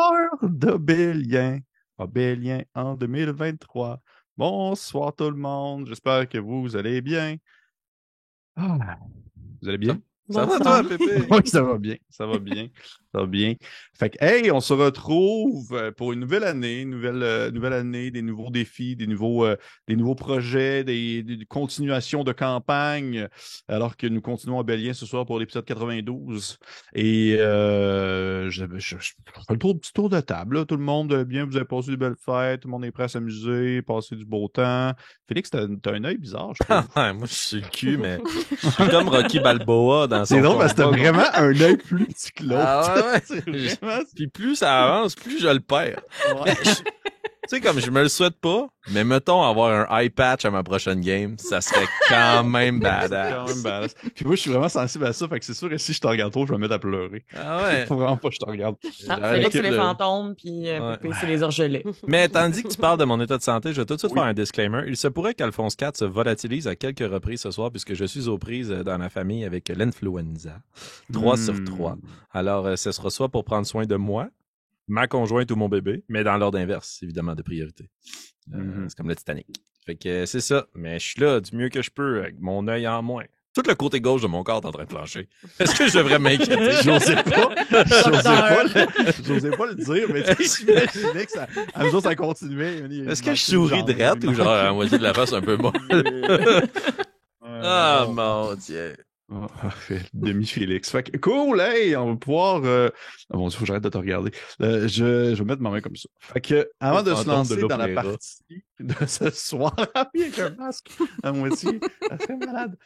L'histoire d'Obélien. Obélien en 2023. Bonsoir tout le monde. J'espère que vous allez bien. Ah, vous allez bien? Ça va toi, Pépé? Oui, ça va bien. Ça va bien. Ça va bien. Fait que, hey, on se retrouve pour une nouvelle année, nouvelle année, des nouveaux défis, des nouveaux projets, des continuations de campagne, alors que nous continuons à Bélien ce soir pour l'épisode 92. Et je fais le petit tour de table, là. Tout le monde bien, vous avez passé de belles fêtes, tout le monde est prêt à s'amuser, passer du beau temps. Félix, t'as un œil bizarre, je trouve. Moi, je suis le cul, mais je suis comme Rocky Balboa dans son C'est drôle parce que t'as combat. vraiment un œil plus petit que l'autre. Ah ouais? C'est vraiment... Puis plus ça avance, plus je le perds. Ouais. Tu sais, comme je me le souhaite pas, mais mettons avoir un eye patch à ma prochaine game, ça serait quand même C'est quand badass. même badass. Puis moi, je suis vraiment sensible à ça, fait que c'est sûr que si je te regarde trop, je vais me mettre à pleurer. Ah ouais. Faut vraiment pas que je te regarde. Ah, J'aurais Félix, c'est l'équipe les de- fantômes, puis Ouais. Pépé, c'est les orgelets. Mais tandis que tu parles de mon état de santé, je vais tout de suite Oui. faire un disclaimer. Il se pourrait qu'Alphonse IV se volatilise à quelques reprises ce soir puisque je suis aux prises dans la famille avec l'influenza. 3 sur 3. Alors, ce sera soit pour prendre soin de moi, ma conjointe ou mon bébé, mais dans l'ordre inverse, évidemment, de priorité. C'est comme le Titanic. Fait que c'est ça. Mais je suis là du mieux que je peux, avec mon œil en moins. Tout le côté gauche de mon corps est en train de flancher. Est-ce que je devrais m'inquiéter? J'osais pas le dire, mais tu sais, j'imaginais que ça, à mesure ça continuait. Est-ce que je souris drette ou genre à moitié de la face un peu molle? Ah, mon Dieu. Oh, demi-Félix. Fait que cool, hey, on va pouvoir... Ah bon, il faut que j'arrête de te regarder. Je vais mettre ma main comme ça. Fait que, avant de se Fantôme lancer de dans la l'opéra. partie de ce soir, avec un masque à moitié, ça serait malade.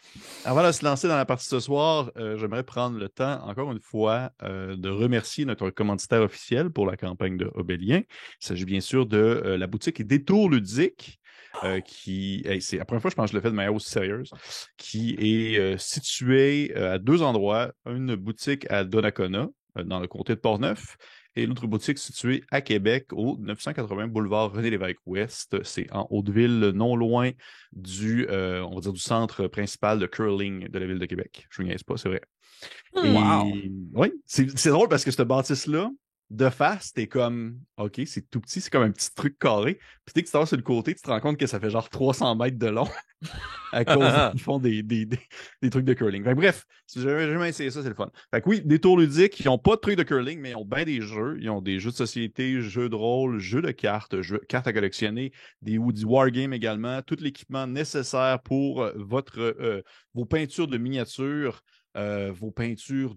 Avant de se lancer dans la partie de ce soir, j'aimerais prendre le temps, encore une fois, de remercier notre commanditaire officiel pour la campagne de Obélien. Il s'agit bien sûr de la boutique Détour Ludique. C'est la première fois, je pense que je le fais de manière aussi sérieuse, qui est située à deux endroits. Une boutique à Donnacona, dans le comté de Portneuf, et l'autre boutique située à Québec, au 980 boulevard René-Lévesque-Ouest. C'est en Haute-Ville, non loin on va dire, du centre principal de curling de la ville de Québec. Je ne niaise pas, c'est vrai. Wow. Oui, c'est drôle parce que cette bâtisse-là, de face, t'es comme, OK, c'est tout petit, c'est comme un petit truc carré. Puis dès que tu t'en vas sur le côté, tu te rends compte que ça fait genre 300 mètres de long à cause qu'ils font des trucs de curling. Fait que bref, si j'avais jamais essayé ça, c'est le fun. Fait que oui, des tours ludiques, ils n'ont pas de trucs de curling, mais ils ont bien des jeux. Ils ont des jeux de société, jeux de rôle, jeux de cartes, cartes à collectionner, du wargame également, tout l'équipement nécessaire pour vos peintures de miniatures, vos peintures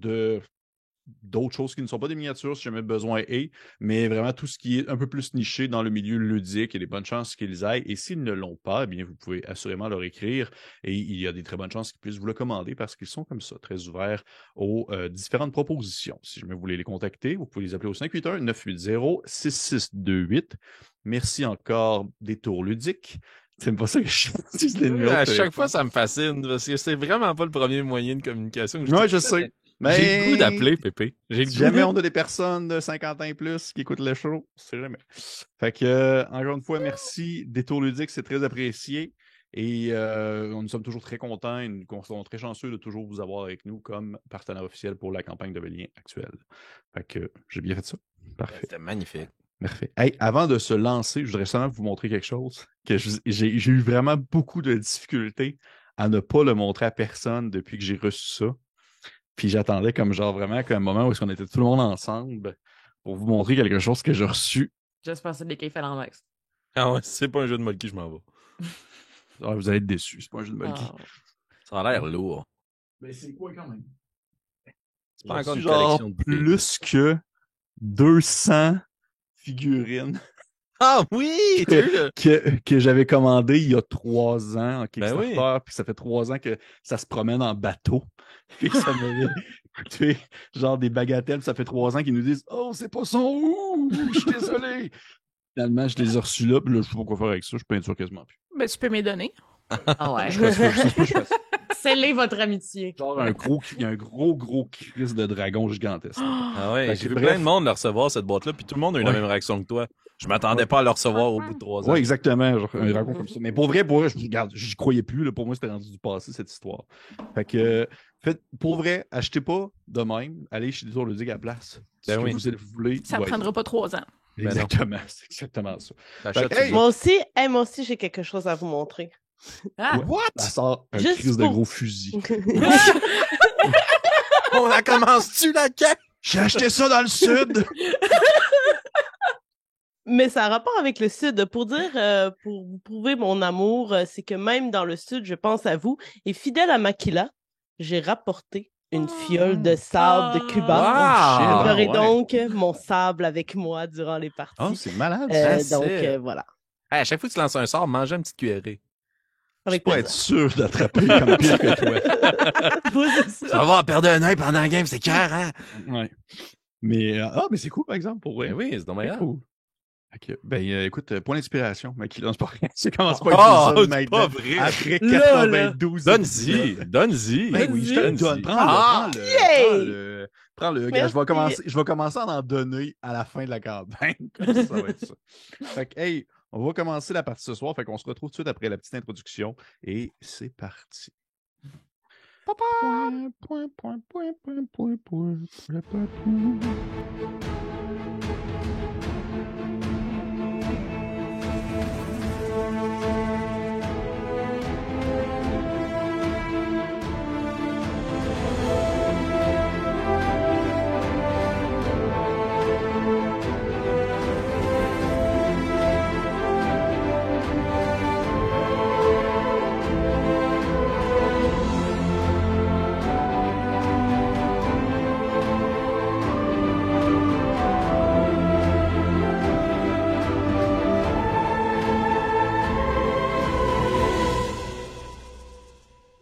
d'autres choses qui ne sont pas des miniatures si jamais besoin est, mais vraiment tout ce qui est un peu plus niché dans le milieu ludique, il y a des bonnes chances qu'ils aillent. Et s'ils ne l'ont pas, eh bien, vous pouvez assurément leur écrire et il y a des très bonnes chances qu'ils puissent vous le commander parce qu'ils sont comme ça, très ouverts aux différentes propositions. Si jamais vous voulez les contacter, vous pouvez les appeler au 581-980-6628. Merci encore Détour Ludique. C'est pas ça que je dis les numéros de À téléphone. chaque fois, ça me fascine parce que c'est vraiment pas le premier moyen de communication. Ouais, je sais. Mais J'ai le goût d'appeler, Pépé. J'ai le si goût jamais de- on a des personnes de 50 ans et plus qui écoutent le show, c'est jamais. Fait que, encore une fois, merci. Détour ludique, c'est très apprécié. Et nous sommes toujours très contents et nous sommes très chanceux de toujours vous avoir avec nous comme partenaire officiel pour la campagne de Bélien actuelle. Fait que j'ai bien fait ça. Parfait. C'était magnifique. Parfait. Hey, avant de se lancer, je voudrais seulement vous montrer quelque chose que j'ai eu vraiment beaucoup de difficultés à ne pas le montrer à personne depuis que j'ai reçu ça. Puis j'attendais comme genre vraiment comme un moment où est-ce qu'on était tout le monde ensemble pour vous montrer quelque chose que j'ai reçu. J'espère que c'est des cailles phalanx. Ah ouais, c'est pas un jeu de Molki, je m'en vais. Ah, vous allez être déçus, c'est pas un jeu de Molki. Ah. Ça a l'air lourd. Mais c'est quoi quand même? C'est pas encore une genre collection de plus que 200 figurines Ah oui! que j'avais commandé il y a 3 ans en Kickstarter, oui. puis ça fait 3 ans que ça se promène en bateau. Puis que ça m'avait coûté genre des bagatelles, puis ça fait 3 ans qu'ils nous disent « Oh, c'est pas son ouh, je suis désolé! » Finalement, je les ai reçus là, puis là, je sais pas quoi faire avec ça, je peinture quasiment plus. Ben, tu peux m'y donner. Ah ouais. Je fais ça. Scellez votre amitié. Genre il y a un gros crise de dragon gigantesque. Ah ouais, Fait j'ai que vu bref. plein de monde le recevoir, cette boîte-là, puis tout le monde a eu la Ouais. même réaction que toi. Je m'attendais pas à le recevoir au bout de 3 ans. Ouais, exactement. Genre, un raconte comme ça. Mais pour vrai, j'y croyais plus. Là. Pour moi, c'était rendu du passé, cette histoire. Fait que, pour vrai, achetez pas de même. Allez chez des zoologiques à la place. Ben Ce que oui. vous voulez. Ça va prendra pas 3 ans. être- Ben non. Exactement. C'est exactement ça. T'achètes, Fait que, tu hey, Moi aussi, j'ai quelque chose à vous montrer. Ah, What? Ça sort un Juste crise de pour- gros fusil. On la commence-tu, la quête? J'ai acheté ça dans le sud! Mais ça a rapport avec le Sud. Pour vous prouver mon amour, c'est que même dans le Sud, je pense à vous. Et fidèle à Makila, j'ai rapporté une fiole de sable de Cuba. Wow! Vous aurez ouais. donc mon sable avec moi durant les parties. Oh, c'est malade. Donc, c'est- voilà. Hey, à chaque fois que tu lances un sort, mange une petite cuillerée. Avec Pour plaisir. être sûr d'attraper comme pire que toi. Vous, c'est ça. Ça va perdre un œil pendant la game, c'est clair, hein? Ouais. Mais, mais c'est cool, par exemple, pour vrai. Ben oui, c'est dommage. C'est cool. Ok. Ben, écoute, point d'inspiration, mais qui lance pas rien. C'est commence pas Oh, à utiliser ça c'est maintenant. pas vrai. Après Là, là. 92 Donne-y, épisodes. donne-y. Ben oui, je te le Donne-y. donne. Prends-le, Ah! prends-le. Prends-le. Regarde, Merci. je vais commencer à en donner à la fin de la campagne. Comme ça va être ça. Fait que, hey, on va commencer la partie ce soir. Fait qu'on se retrouve tout de suite après la petite introduction. Et c'est parti. Point, point, point, point, point, point, point, point, point, point.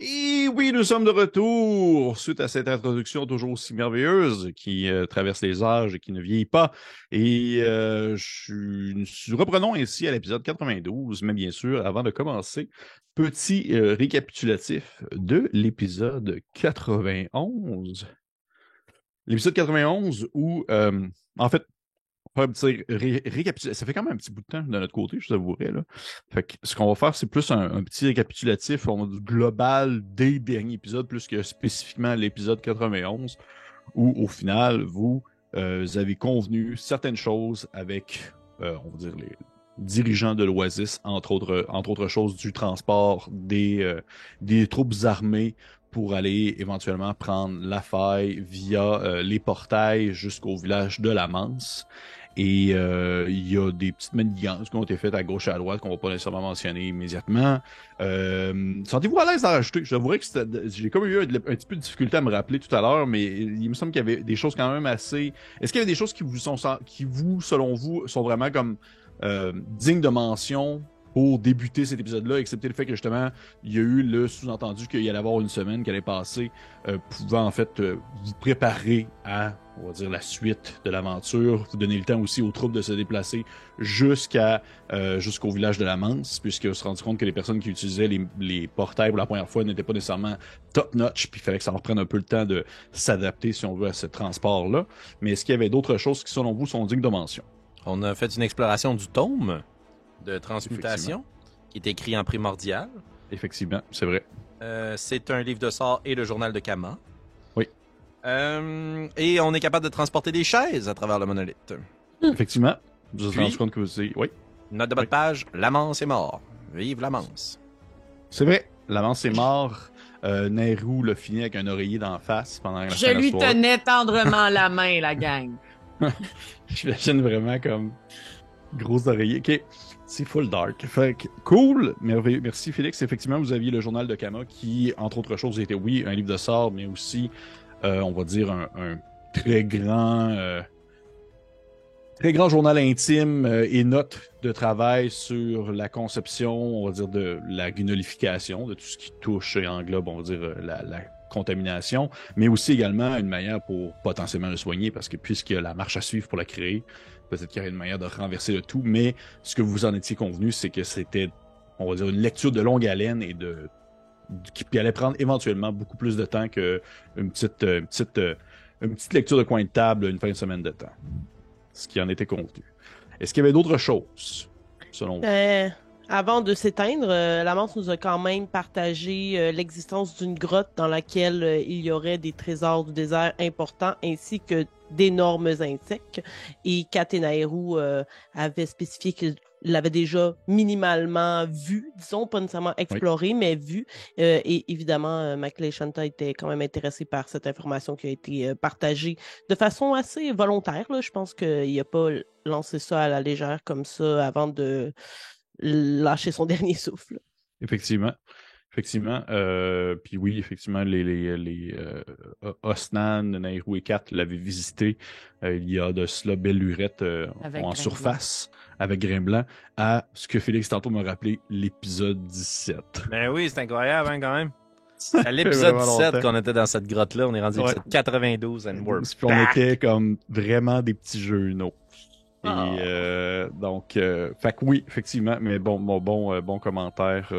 Et oui, nous sommes de retour suite à cette introduction toujours aussi merveilleuse qui traverse les âges et qui ne vieillit pas. Et reprenons ainsi à l'épisode 92, mais bien sûr, avant de commencer, petit récapitulatif de l'épisode 91. L'épisode 91 où, en fait, on va faire un petit récapitulatif. Ça fait quand même un petit bout de temps de notre côté, je vous avouerai. Là. Fait que ce qu'on va faire, c'est plus un petit récapitulatif global des derniers épisodes, plus que spécifiquement l'épisode 91, où au final, vous avez convenu certaines choses avec, on va dire, les dirigeants de l'Oasis, entre autres choses, du transport des troupes armées pour aller éventuellement prendre la faille via les portails jusqu'au village de la Manse. Et il y a des petites manigances qui ont été faites à gauche et à droite qu'on va pas nécessairement mentionner immédiatement. Sentez-vous à l'aise d'en rajouter? J'avouerais que j'ai comme eu un petit peu de difficulté à me rappeler tout à l'heure, mais il me semble qu'il y avait des choses quand même assez... Est-ce qu'il y avait des choses qui vous, selon vous, sont vraiment comme dignes de mention pour débuter cet épisode-là, excepté le fait que justement, il y a eu le sous-entendu qu'il y allait avoir une semaine qui allait passer, pouvant en fait vous préparer à, on va dire, la suite de l'aventure, vous donner le temps aussi aux troupes de se déplacer jusqu'au village de la Manse, puisqu'on se rendu compte que les personnes qui utilisaient les portails pour la première fois n'étaient pas nécessairement top-notch, puis il fallait que ça leur prenne un peu le temps de s'adapter, si on veut, à ce transport-là. Mais est-ce qu'il y avait d'autres choses qui, selon vous, sont dignes de mention? On a fait une exploration du tome de transmutation, qui est écrit en primordial. Effectivement, c'est vrai. C'est un livre de sorts et le journal de Kama. Oui. Et on est capable de transporter des chaises à travers le monolithe. Effectivement. Vous vous Puis- rendez compte que c'est... Oui. Note de bas de page, l'Amance est mort. Vive l'Amance. C'est vrai. L'avance est mort. Nehru l'a fini avec un oreiller d'en face pendant la je fin de la lui soirée. tenais tendrement la main, la gang. J'imagine vraiment comme gros oreiller. OK. C'est full dark. Fait que, cool. Merveilleux. Merci, Félix. Effectivement, vous aviez le journal de Kama qui, entre autres choses, était, oui, un livre de sorts, mais aussi, on va dire, un très grand journal intime et notes de travail sur la conception, on va dire, de la gnolification, de tout ce qui touche et englobe, on va dire, la contamination, mais aussi également une manière pour potentiellement le soigner, parce que puisqu'il y a la marche à suivre pour la créer, peut-être qu'il y a une manière de renverser le tout, mais ce que vous en étiez convenu, c'est que c'était, on va dire, une lecture de longue haleine et qui allait prendre éventuellement beaucoup plus de temps qu'une petite lecture de coin de table, une fin de semaine de temps. Ce qui en était convenu. Est-ce qu'il y avait d'autres choses, selon vous? Avant de s'éteindre, Lamance nous a quand même partagé l'existence d'une grotte dans laquelle il y aurait des trésors du désert importants ainsi que d'énormes insectes. Et Katenaeru avait spécifié qu'il l'avait déjà minimalement vu, disons, pas nécessairement exploré, mais vu. Et évidemment, Maclay et Shanta étaient quand même intéressés par cette information qui a été partagée de façon assez volontaire. Là. Je pense qu'il n'a pas lancé ça à la légère comme ça avant de lâcher son dernier souffle. Effectivement. Effectivement. Puis oui, effectivement, les Osnan, Nairou et Kat l'avaient visité il y a de cela belle lurette en surface avec Grimblanc à ce que Félix tantôt m'a rappelé, l'épisode 17. Ben oui, c'est incroyable hein, quand même. C'est à l'épisode 17 qu'on était dans cette grotte-là. On est rendu à l'épisode 92 and we're Puis on était comme vraiment des petits genoux. Et donc, fait que oui, effectivement, mais bon commentaire,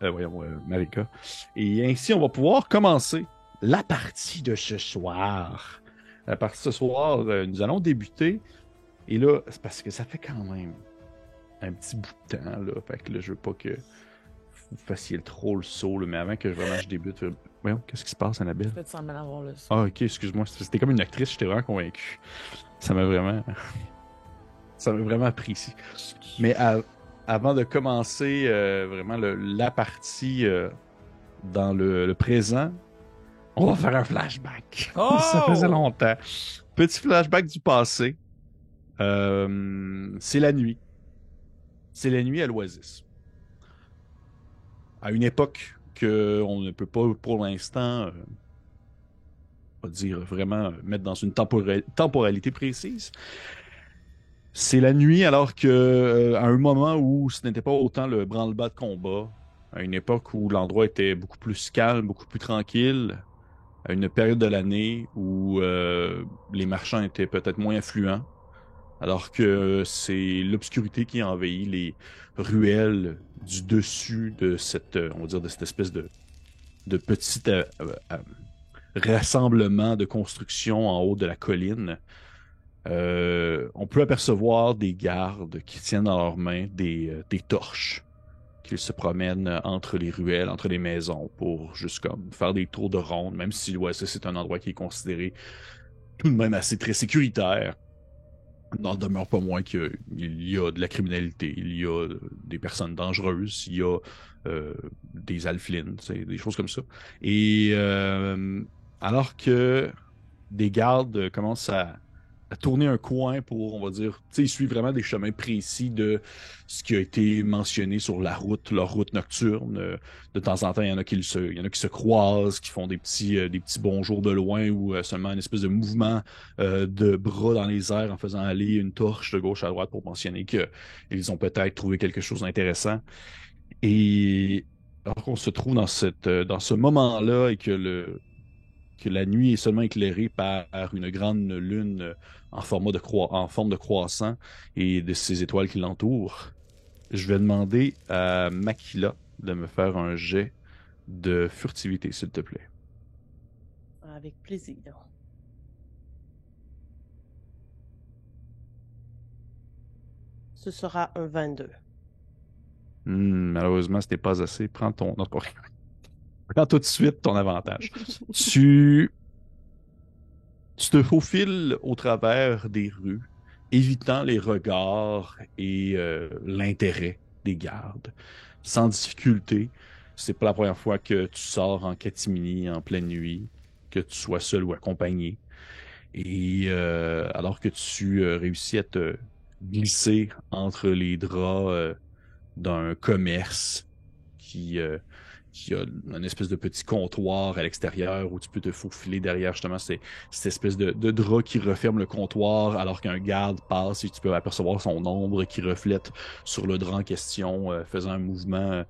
voyons, Marika. Et ainsi, on va pouvoir commencer la partie de ce soir. La partie de ce soir, nous allons débuter. Et là, c'est parce que ça fait quand même un petit bout de temps, là. Fait que là, je veux pas que vous fassiez trop le saut, là, mais avant que vraiment je débute. Voyons, qu'est-ce qui se passe, Annabelle? Faites semblant d'avoir le saut. Ah, ok, excuse-moi. C'était comme une actrice, j'étais vraiment convaincu. Ça m'a vraiment apprécié. Mais avant de commencer vraiment la partie dans le présent, on va faire un flashback. Oh! Ça faisait longtemps. Petit flashback du passé. C'est la nuit. C'est la nuit à l'Oasis. À une époque qu'on ne peut pas pour l'instant pas dire vraiment mettre dans une temporalité précise. C'est la nuit alors que à un moment où ce n'était pas autant le branle-bas de combat, à une époque où l'endroit était beaucoup plus calme, beaucoup plus tranquille, à une période de l'année où les marchands étaient peut-être moins influents, alors que c'est l'obscurité qui envahit les ruelles du dessus de cette, on va dire, de cette espèce de petit rassemblement de construction en haut de la colline. On peut apercevoir des gardes qui tiennent dans leurs mains des torches, qu'ils se promènent entre les ruelles, entre les maisons, pour juste comme faire des tours de ronde, même si l'Oasis c'est un endroit qui est considéré tout de même assez très sécuritaire. Il n'en demeure pas moins qu'il y a de la criminalité, il y a des personnes dangereuses, il y a des alflines, des choses comme ça. Et alors que des gardes commencent à tourner un coin pour, on va dire, tu sais, ils suivent vraiment des chemins précis de ce qui a été mentionné sur la route, leur route nocturne. De temps en temps, il y en a qui se croisent, qui font des petits bonjours de loin ou seulement une espèce de mouvement de bras dans les airs en faisant aller une torche de gauche à droite pour mentionner qu'ils ont peut-être trouvé quelque chose d'intéressant. Et alors qu'on se trouve dans ce moment-là et que la nuit est seulement éclairée par une grande lune en forme de croissant et de ces étoiles qui l'entourent, je vais demander à Makila de me faire un jet de furtivité, s'il te plaît. Avec plaisir. Ce sera un 22. Malheureusement, ce n'est pas assez. Prends ton... Non, pas... Prends tout de suite ton avantage. Tu te faufiles au travers des rues, évitant les regards et l'intérêt des gardes. Sans difficulté, c'est pas la première fois que tu sors en catimini en pleine nuit, que tu sois seul ou accompagné. Et alors que tu réussis à te glisser entre les draps d'un commerce qui a une espèce de petit comptoir à l'extérieur où tu peux te faufiler derrière justement cette espèce de drap qui referme le comptoir alors qu'un garde passe et tu peux apercevoir son ombre qui reflète sur le drap en question, faisant un mouvement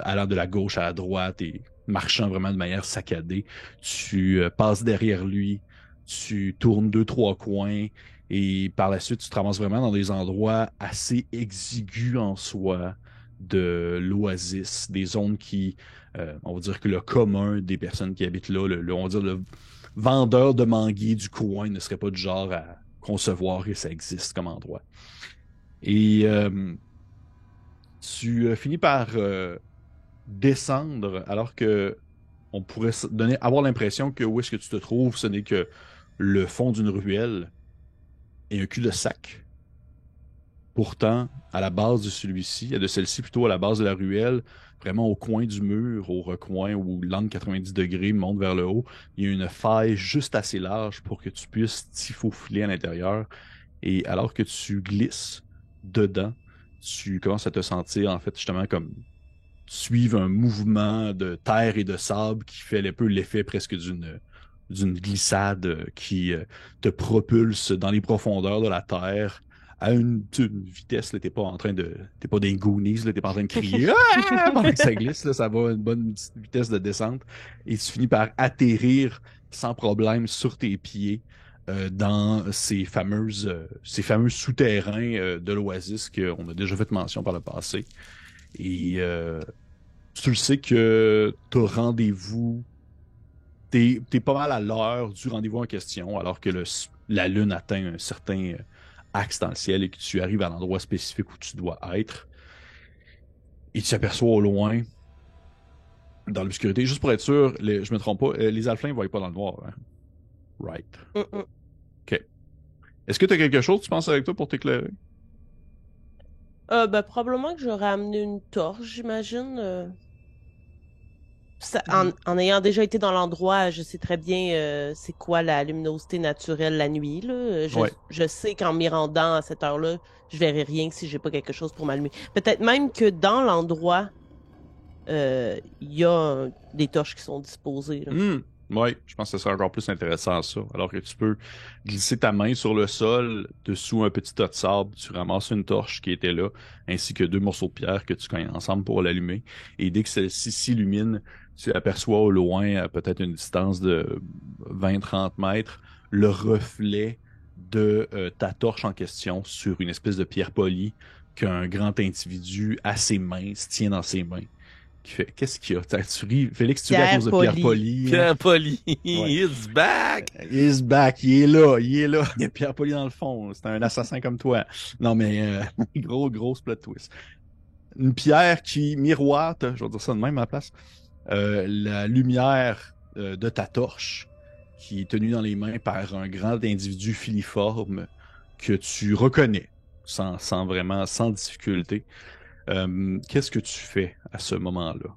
allant de la gauche à la droite et marchant vraiment de manière saccadée. Tu passes derrière lui, tu tournes 2-3 coins et par la suite, tu te ramasses vraiment dans des endroits assez exigus en soi de l'Oasis, des zones qui, on va dire que le commun des personnes qui habitent là, on va dire le vendeur de manguiers du coin ne serait pas du genre concevoir que ça existe comme endroit. Et tu finis par descendre alors que on pourrait avoir l'impression que où est-ce que tu te trouves, ce n'est que le fond d'une ruelle et un cul-de-sac. Pourtant, à la base de celui-ci, de celle-ci plutôt à la base de la ruelle, vraiment au coin du mur, au recoin où l'angle 90 degrés monte vers le haut, il y a une faille juste assez large pour que tu puisses t'y faufiler à l'intérieur. Et alors que tu glisses dedans, tu commences à te sentir en fait justement comme suivre un mouvement de terre et de sable qui fait un peu l'effet presque d'une glissade qui te propulse dans les profondeurs de la terre à une vitesse, là, t'es pas des Goonies, là, t'es pas en train de crier ah! Pendant que ça glisse, là, ça va à une bonne petite vitesse de descente et tu finis par atterrir sans problème sur tes pieds dans ces fameux souterrains de l'Oasis qu'on a déjà fait mention par le passé. Et tu le sais que t'as rendez-vous, t'es pas mal à l'heure du rendez-vous en question, alors que la Lune atteint un certain axe dans le ciel et que tu arrives à l'endroit spécifique où tu dois être. Et tu t'aperçois au loin, dans l'obscurité, juste pour être sûr, je me trompe pas, les alflins ne voient pas dans le noir. Hein? Right. OK. Est-ce que tu as quelque chose, tu penses, avec toi pour t'éclairer? Probablement que j'aurais amené une torche, j'imagine. Mm. En ayant déjà été dans l'endroit, je sais très bien c'est quoi la luminosité naturelle la nuit, là. Ouais. Je sais qu'en m'y rendant à cette heure-là, je verrai rien si j'ai pas quelque chose pour m'allumer. Peut-être même que dans l'endroit, il y a des torches qui sont disposées, là. Oui, je pense que ce serait encore plus intéressant ça. Alors que tu peux glisser ta main sur le sol, dessous un petit tas de sable, tu ramasses une torche qui était là, ainsi que deux morceaux de pierre que tu cognes ensemble pour l'allumer. Et dès que celle-ci s'illumine, tu aperçois au loin, à peut-être une distance de 20-30 mètres, le reflet de ta torche en question sur une espèce de pierre polie qu'un grand individu assez mince tient dans ses mains. Qui fait, qu'est-ce qu'il y a? Tu ris, Félix, tu ris à cause de Pierre Poli. Pierre Poli, Ouais. he's back! He's back, il est là. Il y a Pierre Poli dans le fond. C'est un assassin comme toi. Non, mais grosse plot twist. Une pierre qui miroite, je vais dire ça de même à la place, la lumière de ta torche qui est tenue dans les mains par un grand individu filiforme que tu reconnais sans difficulté. Qu'est-ce que tu fais à ce moment-là?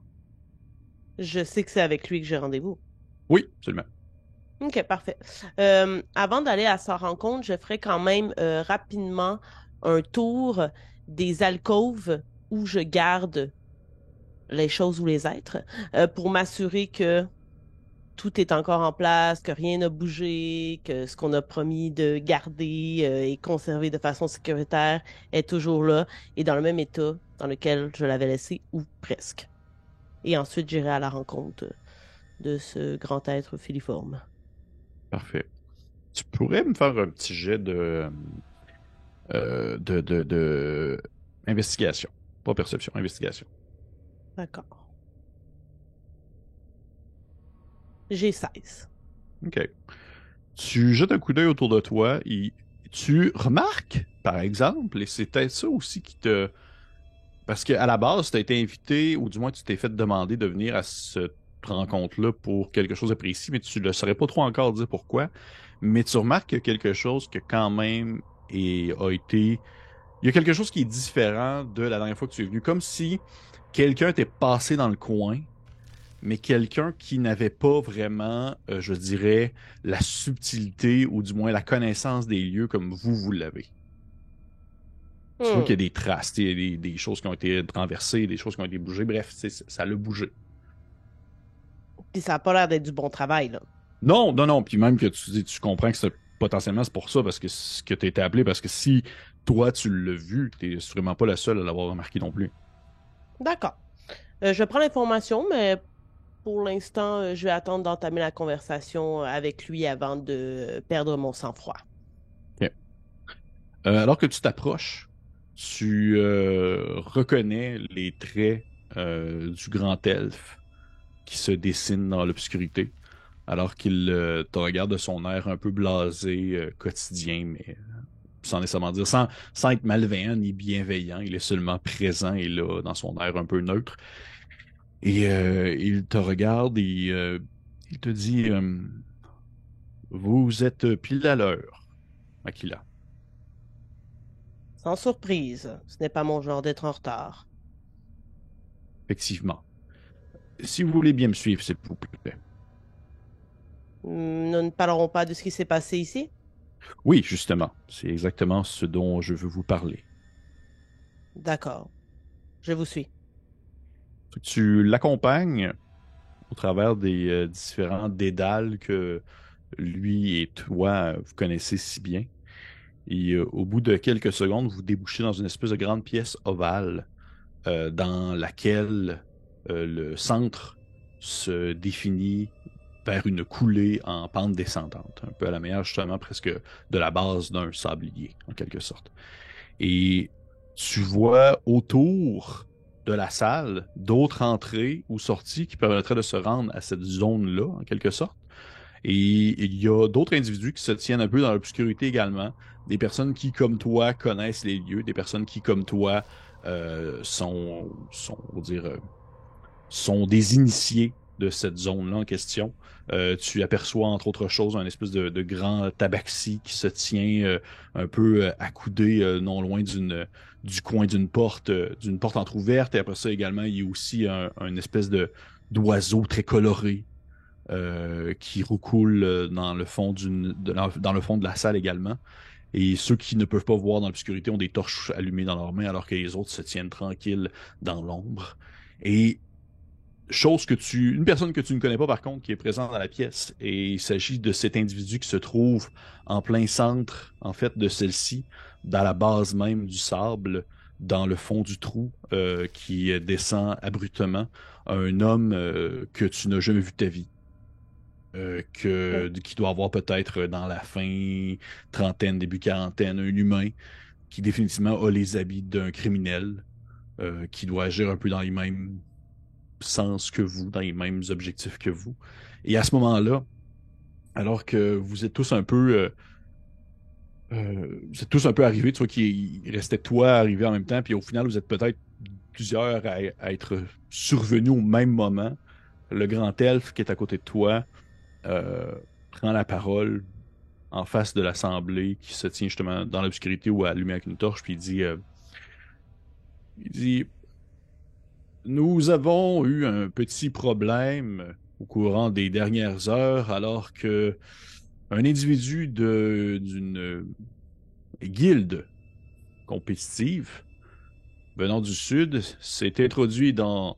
Je sais que c'est avec lui que j'ai rendez-vous. Oui, absolument. Ok, parfait. Avant d'aller à sa rencontre, je ferai quand même rapidement un tour des alcôves où je garde les choses ou les êtres pour m'assurer que tout est encore en place, que rien n'a bougé, que ce qu'on a promis de garder et conserver de façon sécuritaire est toujours là et dans le même état dans lequel je l'avais laissé ou presque. Et ensuite, j'irai à la rencontre de ce grand être filiforme. Parfait. Tu pourrais me faire un petit jet de investigation. Pas perception, investigation. D'accord. J'ai 16. OK. Tu jettes un coup d'œil autour de toi et tu remarques, par exemple, et c'est peut-être ça aussi qui te... Parce qu'à la base, tu as été invité, ou du moins tu t'es fait demander de venir à cette rencontre-là pour quelque chose de précis, mais tu ne le saurais pas trop encore dire pourquoi. Mais tu remarques qu'il y a quelque chose que quand même a été... Il y a quelque chose qui est différent de la dernière fois que tu es venu. Comme si quelqu'un t'est passé dans le coin, mais quelqu'un qui n'avait pas vraiment, je dirais, la subtilité ou du moins la connaissance des lieux comme vous l'avez. Tu vois qu'il y a des traces, il y a des choses qui ont été renversées, des choses qui ont été bougées. Bref, ça l'a bougé. Puis ça n'a pas l'air d'être du bon travail, là. Non. Puis même que tu comprends que potentiellement c'est pour ça, parce que ce que tu as été appelé, parce que si toi tu l'as vu, tu n'es sûrement pas la seule à l'avoir remarqué non plus. D'accord. Je prends l'information, mais pour l'instant, je vais attendre d'entamer la conversation avec lui avant de perdre mon sang-froid. OK. Alors que tu t'approches, tu reconnais les traits du grand elfe qui se dessine dans l'obscurité. alors qu'il te regarde de son air un peu blasé, quotidien, mais sans nécessairement dire, sans être malveillant ni bienveillant, il est seulement présent et là, dans son air un peu neutre. Et il te regarde et il te dit vous êtes pile à l'heure, Makila. Sans surprise, ce n'est pas mon genre d'être en retard. Effectivement. Si vous voulez bien me suivre, s'il vous plaît. Nous ne parlerons pas de ce qui s'est passé ici? Oui, justement. C'est exactement ce dont je veux vous parler. D'accord. Je vous suis. Tu l'accompagnes au travers des différents dédales que lui et toi, vous connaissez si bien. Et au bout de quelques secondes, vous débouchez dans une espèce de grande pièce ovale dans laquelle le centre se définit vers une coulée en pente descendante, un peu à la manière justement presque de la base d'un sablier, en quelque sorte. Et tu vois autour de la salle d'autres entrées ou sorties qui permettraient de se rendre à cette zone-là, en quelque sorte. Et il y a d'autres individus qui se tiennent un peu dans l'obscurité également. Des personnes qui, comme toi, connaissent les lieux. Des personnes qui, comme toi, on va dire, sont des initiés de cette zone-là en question. Tu aperçois, entre autres choses, un espèce de grand tabaxi qui se tient un peu accoudé non loin du coin d'une porte entrouverte. Et après ça, également, il y a aussi un espèce d'oiseau très coloré qui recoule dans le fond dans le fond de la salle également. Et ceux qui ne peuvent pas voir dans l'obscurité ont des torches allumées dans leurs mains alors que les autres se tiennent tranquilles dans l'ombre. Et une personne que tu ne connais pas par contre qui est présente dans la pièce, et il s'agit de cet individu qui se trouve en plein centre, en fait, de celle-ci, dans la base même du sable, dans le fond du trou qui descend abruptement. Un homme que tu n'as jamais vu de ta vie. Qui doit avoir peut-être dans la fin trentaine, début quarantaine, un humain qui définitivement a les habits d'un criminel, qui doit agir un peu dans les mêmes sens que vous, dans les mêmes objectifs que vous. Et à ce moment-là, alors que vous êtes tous un peu arrivés, tu vois qu'il restait toi arrivé en même temps, puis au final, vous êtes peut-être plusieurs à être survenus au même moment. Le grand elfe qui est à côté de toi euh, prend la parole en face de l'assemblée qui se tient justement dans l'obscurité ou allumé avec une torche, puis il dit, nous avons eu un petit problème au courant des dernières heures alors que un individu d'une guilde compétitive venant du sud s'est introduit dans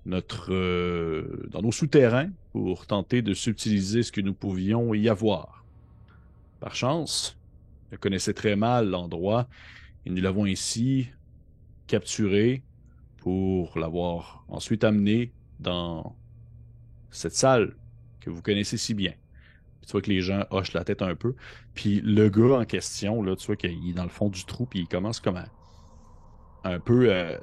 nos souterrains pour tenter de subtiliser ce que nous pouvions y avoir. Par chance, je connaissais très mal l'endroit et nous l'avons ainsi capturé pour l'avoir ensuite amené dans cette salle que vous connaissez si bien. Puis tu vois que les gens hochent la tête un peu. Puis le gars en question, là, tu vois qu'il est dans le fond du trou, puis il commence comme un peu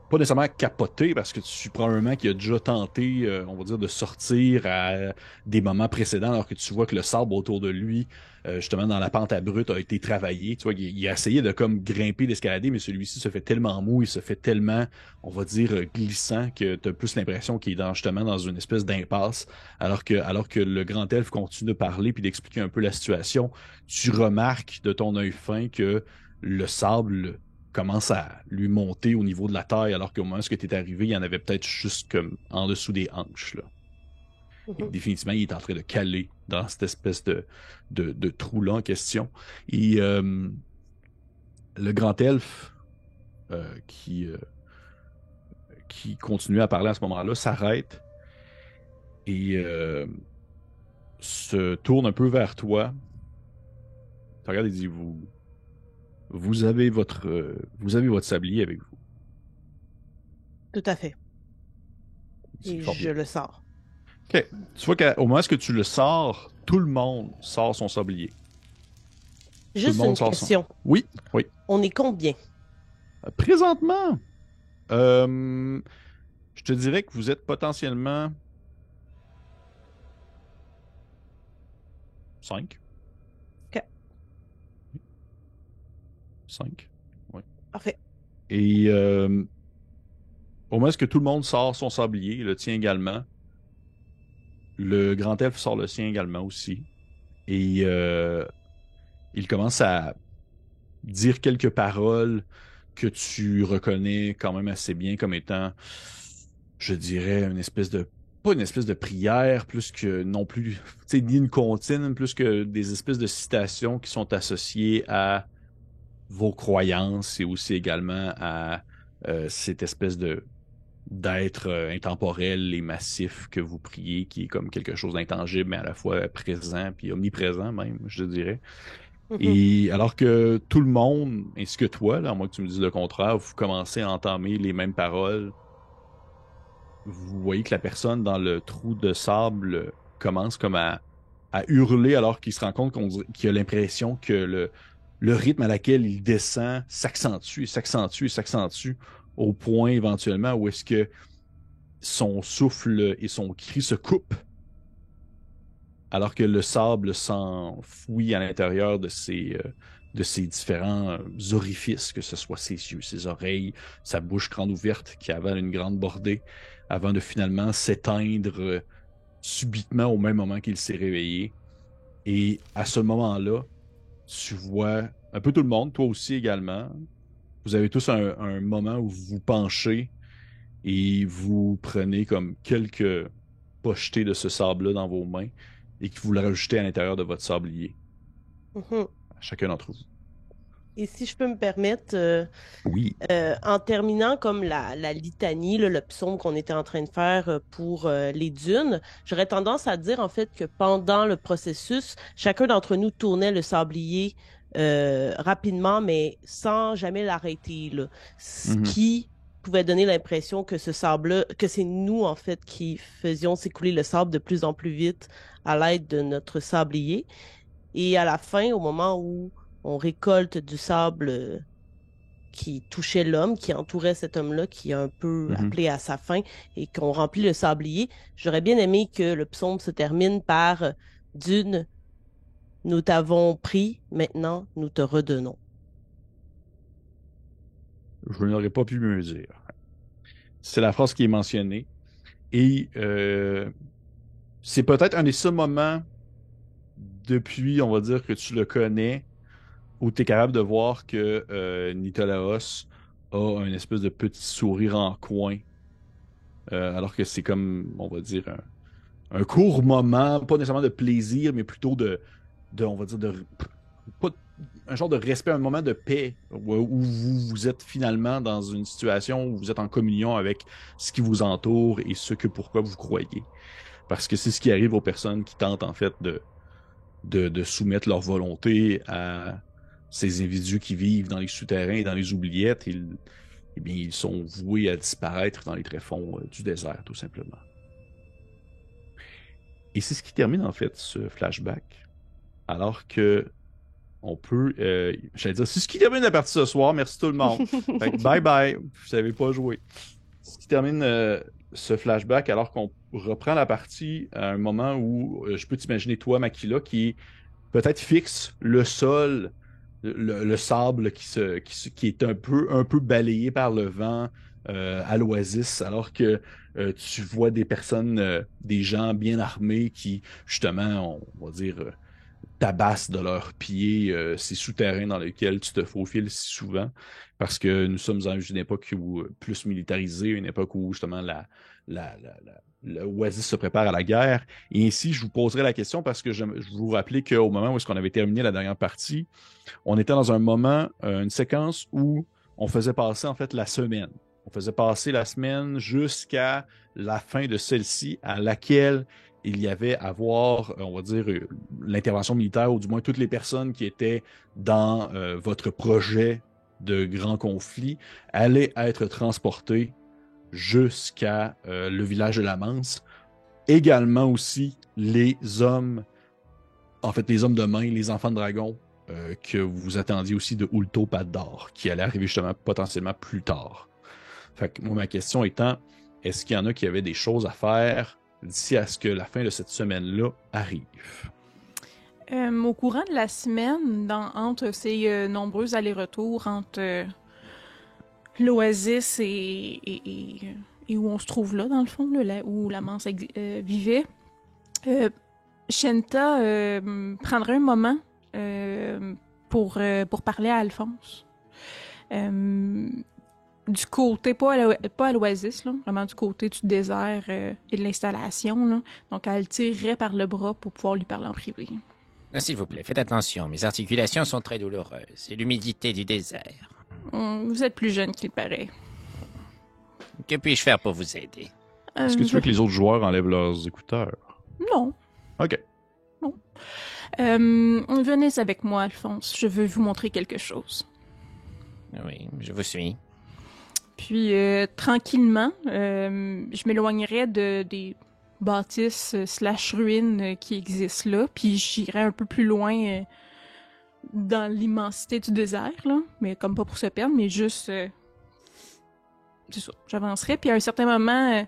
pas nécessairement capoté parce que tu probablement qu'il a déjà tenté, on va dire, de sortir à des moments précédents alors que tu vois que le sable autour de lui, justement dans la pente abrupte, a été travaillé. Tu vois qu'il a essayé de comme grimper, d'escalader, mais celui-ci se fait tellement mou, il se fait tellement, on va dire, glissant que tu as plus l'impression qu'il est justement dans une espèce d'impasse. Alors que le grand elfe continue de parler puis d'expliquer un peu la situation, tu remarques de ton œil fin que le sable commence à lui monter au niveau de la taille, alors qu'au moment où tu es arrivé, il y en avait peut-être juste comme en dessous des hanches, là. Et définitivement, il est en train de caler dans cette espèce de trou-là en question. Et le grand elfe qui continue à parler à ce moment-là s'arrête et se tourne un peu vers toi. Tu regardes et dit, vous avez votre sablier avec vous. Tout à fait. C'est Et fort je bien. le sors. OK. Tu vois qu'au moment où tu le sors, tout le monde sort son sablier. Tout le Juste monde une sort son... question. Oui, oui. On est combien? Présentement, je te dirais que vous êtes potentiellement 5. OK. 5. Oui. Parfait. Et au moment où tout le monde sort son sablier, le tien également, le grand elfe sort le sien également aussi. Et il commence à dire quelques paroles que tu reconnais quand même assez bien comme étant, je dirais, une espèce de, pas une espèce de prière, plus que non plus, tu sais, ni une comptine, plus que des espèces de citations qui sont associées à vos croyances et aussi également à cette espèce de d'être intemporel et massif que vous priez, qui est comme quelque chose d'intangible, mais à la fois présent puis omniprésent même, je dirais. Mhm. Et alors que tout le monde, ainsi que toi, là, à moins que tu me dises le contraire, vous commencez à entamer les mêmes paroles, vous voyez que la personne dans le trou de sable commence comme à hurler alors qu'il se rend compte qu'il a l'impression que le rythme à laquelle il descend s'accentue, et s'accentue, et s'accentue au point éventuellement où est-ce que son souffle et son cri se coupent alors que le sable s'enfouit à l'intérieur de ses différents orifices, que ce soit ses yeux, ses oreilles, sa bouche grande ouverte qui avale une grande bordée, avant de finalement s'éteindre subitement au même moment qu'il s'est réveillé. Et à ce moment-là, tu vois un peu tout le monde, toi aussi également. Vous avez tous un moment où vous vous penchez et vous prenez comme quelques pochetés de ce sable-là dans vos mains et que vous le rajoutez à l'intérieur de votre sablier, Mhm. à chacun d'entre vous. Et si je peux me permettre, Oui. en terminant comme la litanie, là, le psaume qu'on était en train de faire pour les dunes, j'aurais tendance à dire en fait que pendant le processus, chacun d'entre nous tournait le sablier rapidement, mais sans jamais l'arrêter, là. Ce Mhm. qui pouvait donner l'impression que ce sable-là, que c'est nous en fait qui faisions s'écouler le sable de plus en plus vite à l'aide de notre sablier. Et à la fin, au moment où on récolte du sable qui touchait l'homme, qui entourait cet homme-là, qui a un peu Mhm. appelé à sa fin, et qu'on remplit le sablier, j'aurais bien aimé que le psaume se termine par D'une, nous t'avons pris, maintenant nous te redonnons. Je n'aurais pas pu mieux dire. C'est la phrase qui est mentionnée. Et c'est peut-être un des seuls moments depuis, on va dire, que tu le connais, où tu es capable de voir que Nitolaos a une espèce de petit sourire en coin, alors que c'est comme, on va dire, un court moment, pas nécessairement de plaisir, mais plutôt on va dire, pas- un genre de respect, un moment de paix, où vous êtes finalement dans une situation où vous êtes en communion avec ce qui vous entoure et ce que pourquoi vous croyez. Parce que c'est ce qui arrive aux personnes qui tentent en fait de soumettre leur volonté à ces individus qui vivent dans les souterrains et dans les oubliettes. Eh bien, ils sont voués à disparaître dans les tréfonds du désert, tout simplement. Et c'est ce qui termine en fait ce flashback. Alors que on peut, j'allais dire, c'est ce qui termine la partie ce soir. Merci tout le monde. Fait que bye bye. Vous savez pas jouer. Ce qui termine ce flashback alors qu'on reprend la partie à un moment où je peux t'imaginer toi, Makila, qui peut-être fixe le sol, le sable qui est un peu balayé par le vent à l'oasis, alors que tu vois des personnes, des gens bien armés qui, justement, on va dire, tabassent de leurs pieds ces souterrains dans lesquels tu te faufiles si souvent, parce que nous sommes dans une époque où, plus militarisée, une époque où justement l'Oasis se prépare à la guerre. Et ainsi, je vous poserai la question parce que je vous rappelais qu'au moment où est-ce qu'on avait terminé la dernière partie, on était dans un moment, une séquence où on faisait passer en fait la semaine. On faisait passer la semaine jusqu'à la fin de celle-ci, à laquelle il y avait à voir, on va dire, l'intervention militaire, ou du moins toutes les personnes qui étaient dans votre projet de grand conflit, allaient être transportées jusqu'à le village de la Manse. Également aussi les hommes, en fait les hommes de main, les enfants de dragon, que vous attendiez aussi de Ulto Paddar, qui allait arriver justement potentiellement plus tard. Fait que moi, ma question étant, est-ce qu'il y en a qui avaient des choses à faire d'ici à ce que la fin de cette semaine-là arrive? Au courant de la semaine, entre ces nombreux allers-retours entre l'Oasis et où on se trouve là, dans le fond, là, où la Manse vivait, Shenta prendrait un moment pour parler à Alphonse. Du côté, pas à l'Oasis, là, vraiment du côté du désert et de l'installation. Là. Donc, elle le tirerait par le bras pour pouvoir lui parler en privé. S'il vous plaît, faites attention, mes articulations sont très douloureuses. C'est l'humidité du désert. Vous êtes plus jeune qu'il paraît. Que puis-je faire pour vous aider? Est-ce que tu veux que les autres joueurs enlèvent leurs écouteurs? Non. OK. Non. Venez avec moi, Alphonse. Je veux vous montrer quelque chose. Oui, je vous suis. Puis, tranquillement, je m'éloignerai des bâtisses / ruines qui existent là, puis j'irai un peu plus loin dans l'immensité du désert, là, mais comme pas pour se perdre, mais juste... c'est ça, j'avancerai, puis à un certain moment,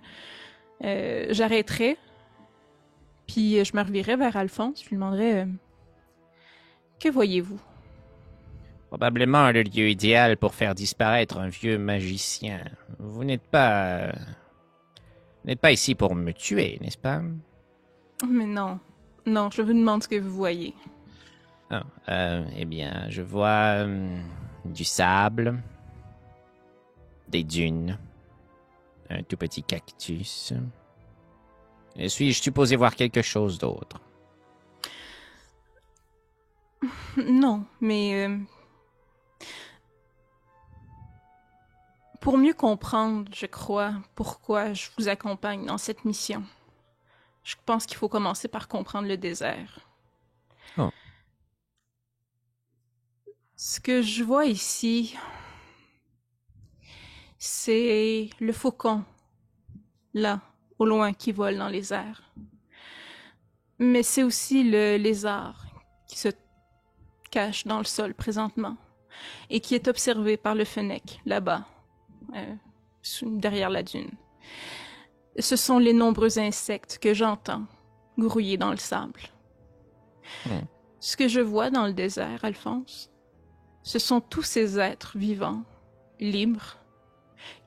j'arrêterai, puis je me revirai vers Alphonse, je lui demanderai que voyez-vous? Probablement le lieu idéal pour faire disparaître un vieux magicien. Vous n'êtes pas ici pour me tuer, n'est-ce pas? Mais non. Non, je vous demande ce que vous voyez. Eh bien, je vois du sable, des dunes, un tout petit cactus. Suis-je supposé voir quelque chose d'autre? Non, mais... pour mieux comprendre, je crois, pourquoi je vous accompagne dans cette mission, je pense qu'il faut commencer par comprendre le désert. Oh. Ce que je vois ici, c'est le faucon, là, au loin, qui vole dans les airs. Mais c'est aussi le lézard qui se cache dans le sol présentement et qui est observé par le fennec, là-bas, derrière la dune. Ce sont les nombreux insectes que j'entends grouiller dans le sable. Ce que je vois dans le désert, Alphonse, ce sont tous ces êtres vivants, libres,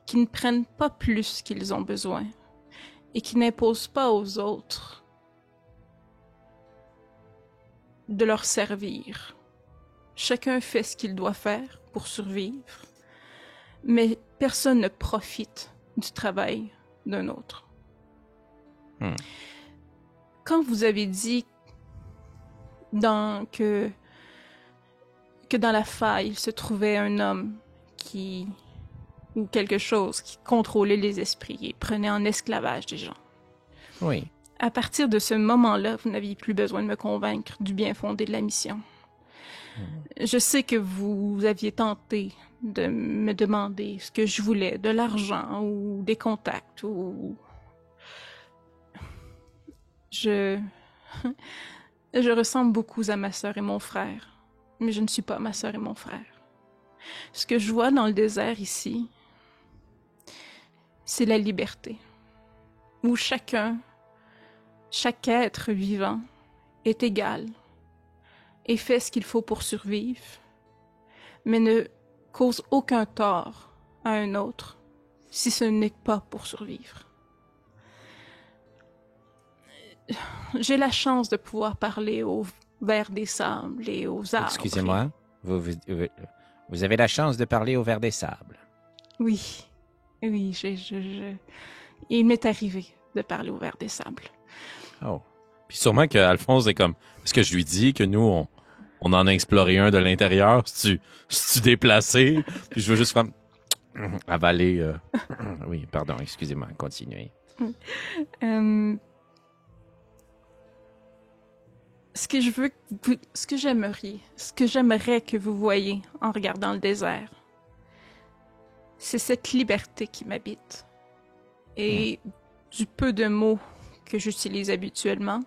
qui ne prennent pas plus qu'ils ont besoin et qui n'imposent pas aux autres de leur servir. Chacun fait ce qu'il doit faire pour survivre, mais personne ne profite du travail d'un autre. Quand vous avez dit que dans la faille, il se trouvait un homme ou quelque chose qui contrôlait les esprits et prenait en esclavage des gens. Oui. À partir de ce moment-là, vous n'aviez plus besoin de me convaincre du bien fondé de la mission. Je sais que vous aviez tenté de me demander ce que je voulais, de l'argent ou des contacts ou... Je ressemble beaucoup à ma sœur et mon frère, mais je ne suis pas ma sœur et mon frère. Ce que je vois dans le désert ici, c'est la liberté, où chaque être vivant est égal et fait ce qu'il faut pour survivre, mais ne cause aucun tort à un autre si ce n'est pas pour survivre. J'ai la chance de pouvoir parler aux vers des sables et aux arbres. Excusez-moi, vous avez la chance de parler au ver des sables. Oui, il m'est arrivé de parler au ver des sables. Oh. Puis sûrement qu'Alphonse est comme... Est-ce que je lui dis que nous, on en a exploré un de l'intérieur? C'est-tu déplacé? Puis je veux juste faire... avaler... Oui, pardon, excusez-moi, continuez. Ce que j'aimerais que vous voyiez en regardant le désert, c'est cette liberté qui m'habite. Et du peu de mots que j'utilise habituellement,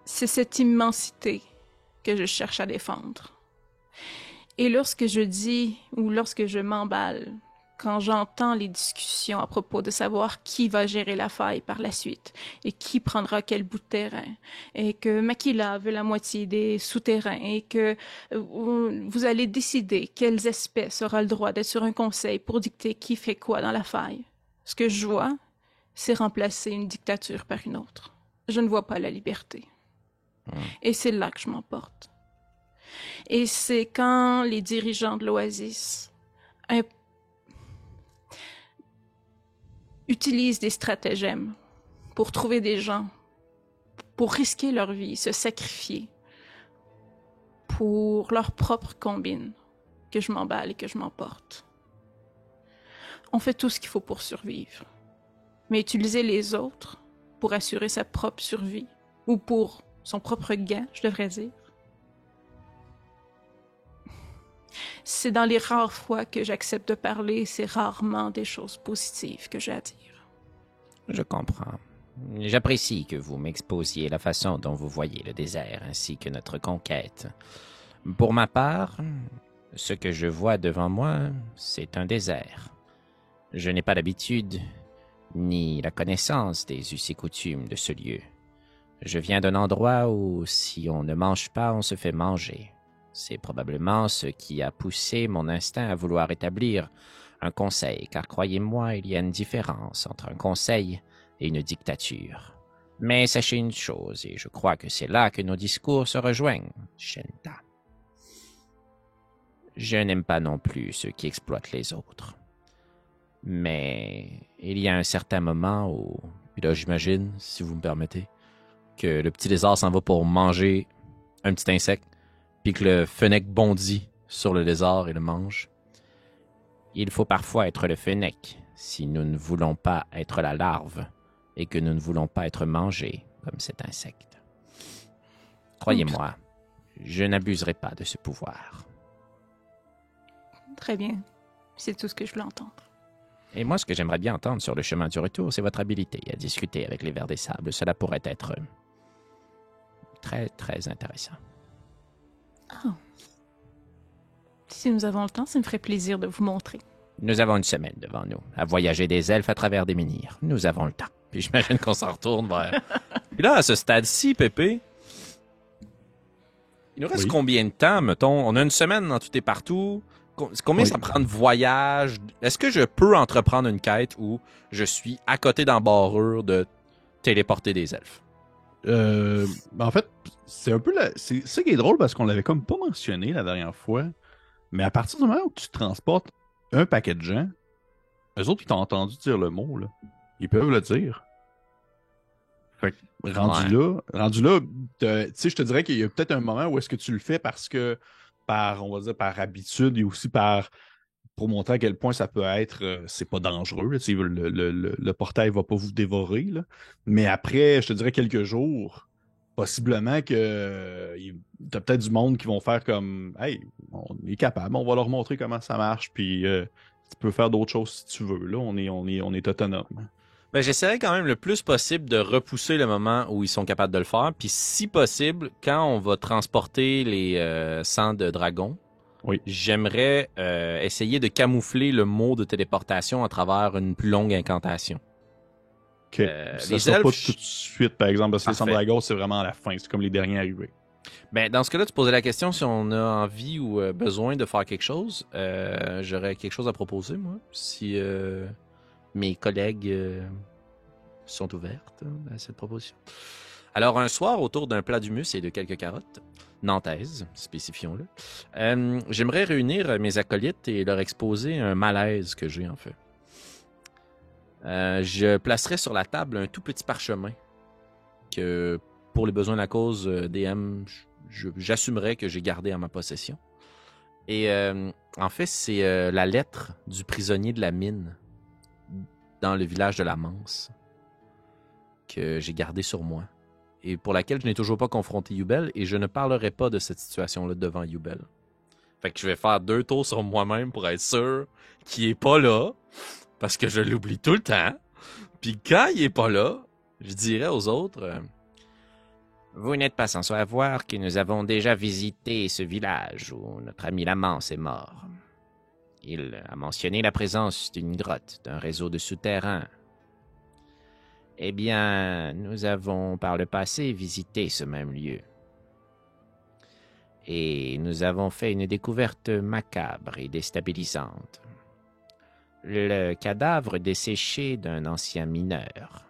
c'est cette immensité que je cherche à défendre. Et lorsque je dis, ou lorsque je m'emballe quand j'entends les discussions à propos de savoir qui va gérer la faille par la suite et qui prendra quel bout de terrain, et que Makila veut la moitié des souterrains et que vous allez décider quelles espèces aura le droit d'être sur un conseil pour dicter qui fait quoi dans la faille, ce que je vois, c'est remplacer une dictature par une autre. Je ne vois pas la liberté. Et c'est là que je m'emporte. Et c'est quand les dirigeants de l'Oasis utilisent des stratagèmes pour trouver des gens, pour risquer leur vie, se sacrifier pour leur propre combine, que je m'emballe et que je m'emporte. On fait tout ce qu'il faut pour survivre. Mais utiliser les autres pour assurer sa propre survie, ou pour son propre gain, je devrais dire, c'est dans les rares fois que j'accepte de parler, c'est rarement des choses positives que j'ai à dire. Je comprends. J'apprécie que vous m'exposiez la façon dont vous voyez le désert ainsi que notre conquête. Pour ma part, ce que je vois devant moi, c'est un désert. Je n'ai pas l'habitude ni la connaissance des us et coutumes de ce lieu. Je viens d'un endroit où, si on ne mange pas, on se fait manger. C'est probablement ce qui a poussé mon instinct à vouloir établir un conseil, car croyez-moi, il y a une différence entre un conseil et une dictature. Mais sachez une chose, et je crois que c'est là que nos discours se rejoignent, Shenta. Je n'aime pas non plus ceux qui exploitent les autres. Mais il y a un certain moment où, puis là j'imagine, si vous me permettez, que le petit lézard s'en va pour manger un petit insecte, puis que le fennec bondit sur le lézard et le mange. Il faut parfois être le fennec si nous ne voulons pas être la larve et que nous ne voulons pas être mangés comme cet insecte. Croyez-moi, je n'abuserai pas de ce pouvoir. Très bien. C'est tout ce que je voulais entendre. Et moi, ce que j'aimerais bien entendre sur le chemin du retour, c'est votre habileté à discuter avec les vers des sables. Cela pourrait être très, très intéressant. Oh. Si nous avons le temps, ça me ferait plaisir de vous montrer. Nous avons une semaine devant nous, à voyager des elfes à travers des menhirs. Nous avons le temps. Puis j'imagine qu'on s'en retourne vers... Puis là, à ce stade-ci, Pépé, il nous reste combien de temps, mettons? On a une semaine dans tout et partout. Combien ça prend de voyage? Est-ce que je peux entreprendre une quête où je suis à côté d'embarrure de téléporter des elfes? En fait, c'est un peu c'est ça qui est drôle parce qu'on l'avait comme pas mentionné la dernière fois. Mais à partir du moment où tu transportes un paquet de gens, eux autres, ils t'ont entendu dire le mot, là. Ils peuvent le dire. Fait que, rendu là, tu sais, je te dirais qu'il y a peut-être un moment où est-ce que tu le fais parce que, on va dire, par habitude et aussi pour montrer à quel point ça peut être, c'est pas dangereux, là, le portail va pas vous dévorer, là. Mais après, je te dirais quelques jours, possiblement que t'as peut-être du monde qui vont faire comme « Hey, on est capable, on va leur montrer comment ça marche, puis tu peux faire d'autres choses si tu veux, là, on est autonome. » Ben, j'essaierai quand même le plus possible de repousser le moment où ils sont capables de le faire, puis si possible, quand on va transporter les sangs de dragon, j'aimerais essayer de camoufler le mot de téléportation à travers une plus longue incantation. OK. Ça sera pas tout de suite, par exemple, parce que les sangs de dragon, c'est vraiment à la fin, c'est comme les derniers arrivés. Ben, dans ce cas-là, tu posais la question si on a envie ou besoin de faire quelque chose. J'aurais quelque chose à proposer, moi, si mes collègues sont ouvertes à cette proposition. Alors, un soir, autour d'un plat d'humus et de quelques carottes, nantaises, spécifions-le, j'aimerais réunir mes acolytes et leur exposer un malaise que j'ai, en fait. Je placerai sur la table un tout petit parchemin que, pour les besoins de la cause DM, j'assumerai que j'ai gardé en ma possession. Et en fait, c'est la lettre du prisonnier de la mine dans le village de la Manse que j'ai gardé sur moi et pour laquelle je n'ai toujours pas confronté Yubel et je ne parlerai pas de cette situation-là devant Yubel. Fait que je vais faire 2 tours sur moi-même pour être sûr qu'il est pas là parce que je l'oublie tout le temps. Puis quand il est pas là, je dirais aux autres vous n'êtes pas sans savoir que nous avons déjà visité ce village où notre ami Lamance est mort. Il a mentionné la présence d'une grotte, d'un réseau de souterrains. Eh bien, nous avons par le passé visité ce même lieu. Et nous avons fait une découverte macabre et déstabilisante. Le cadavre desséché d'un ancien mineur.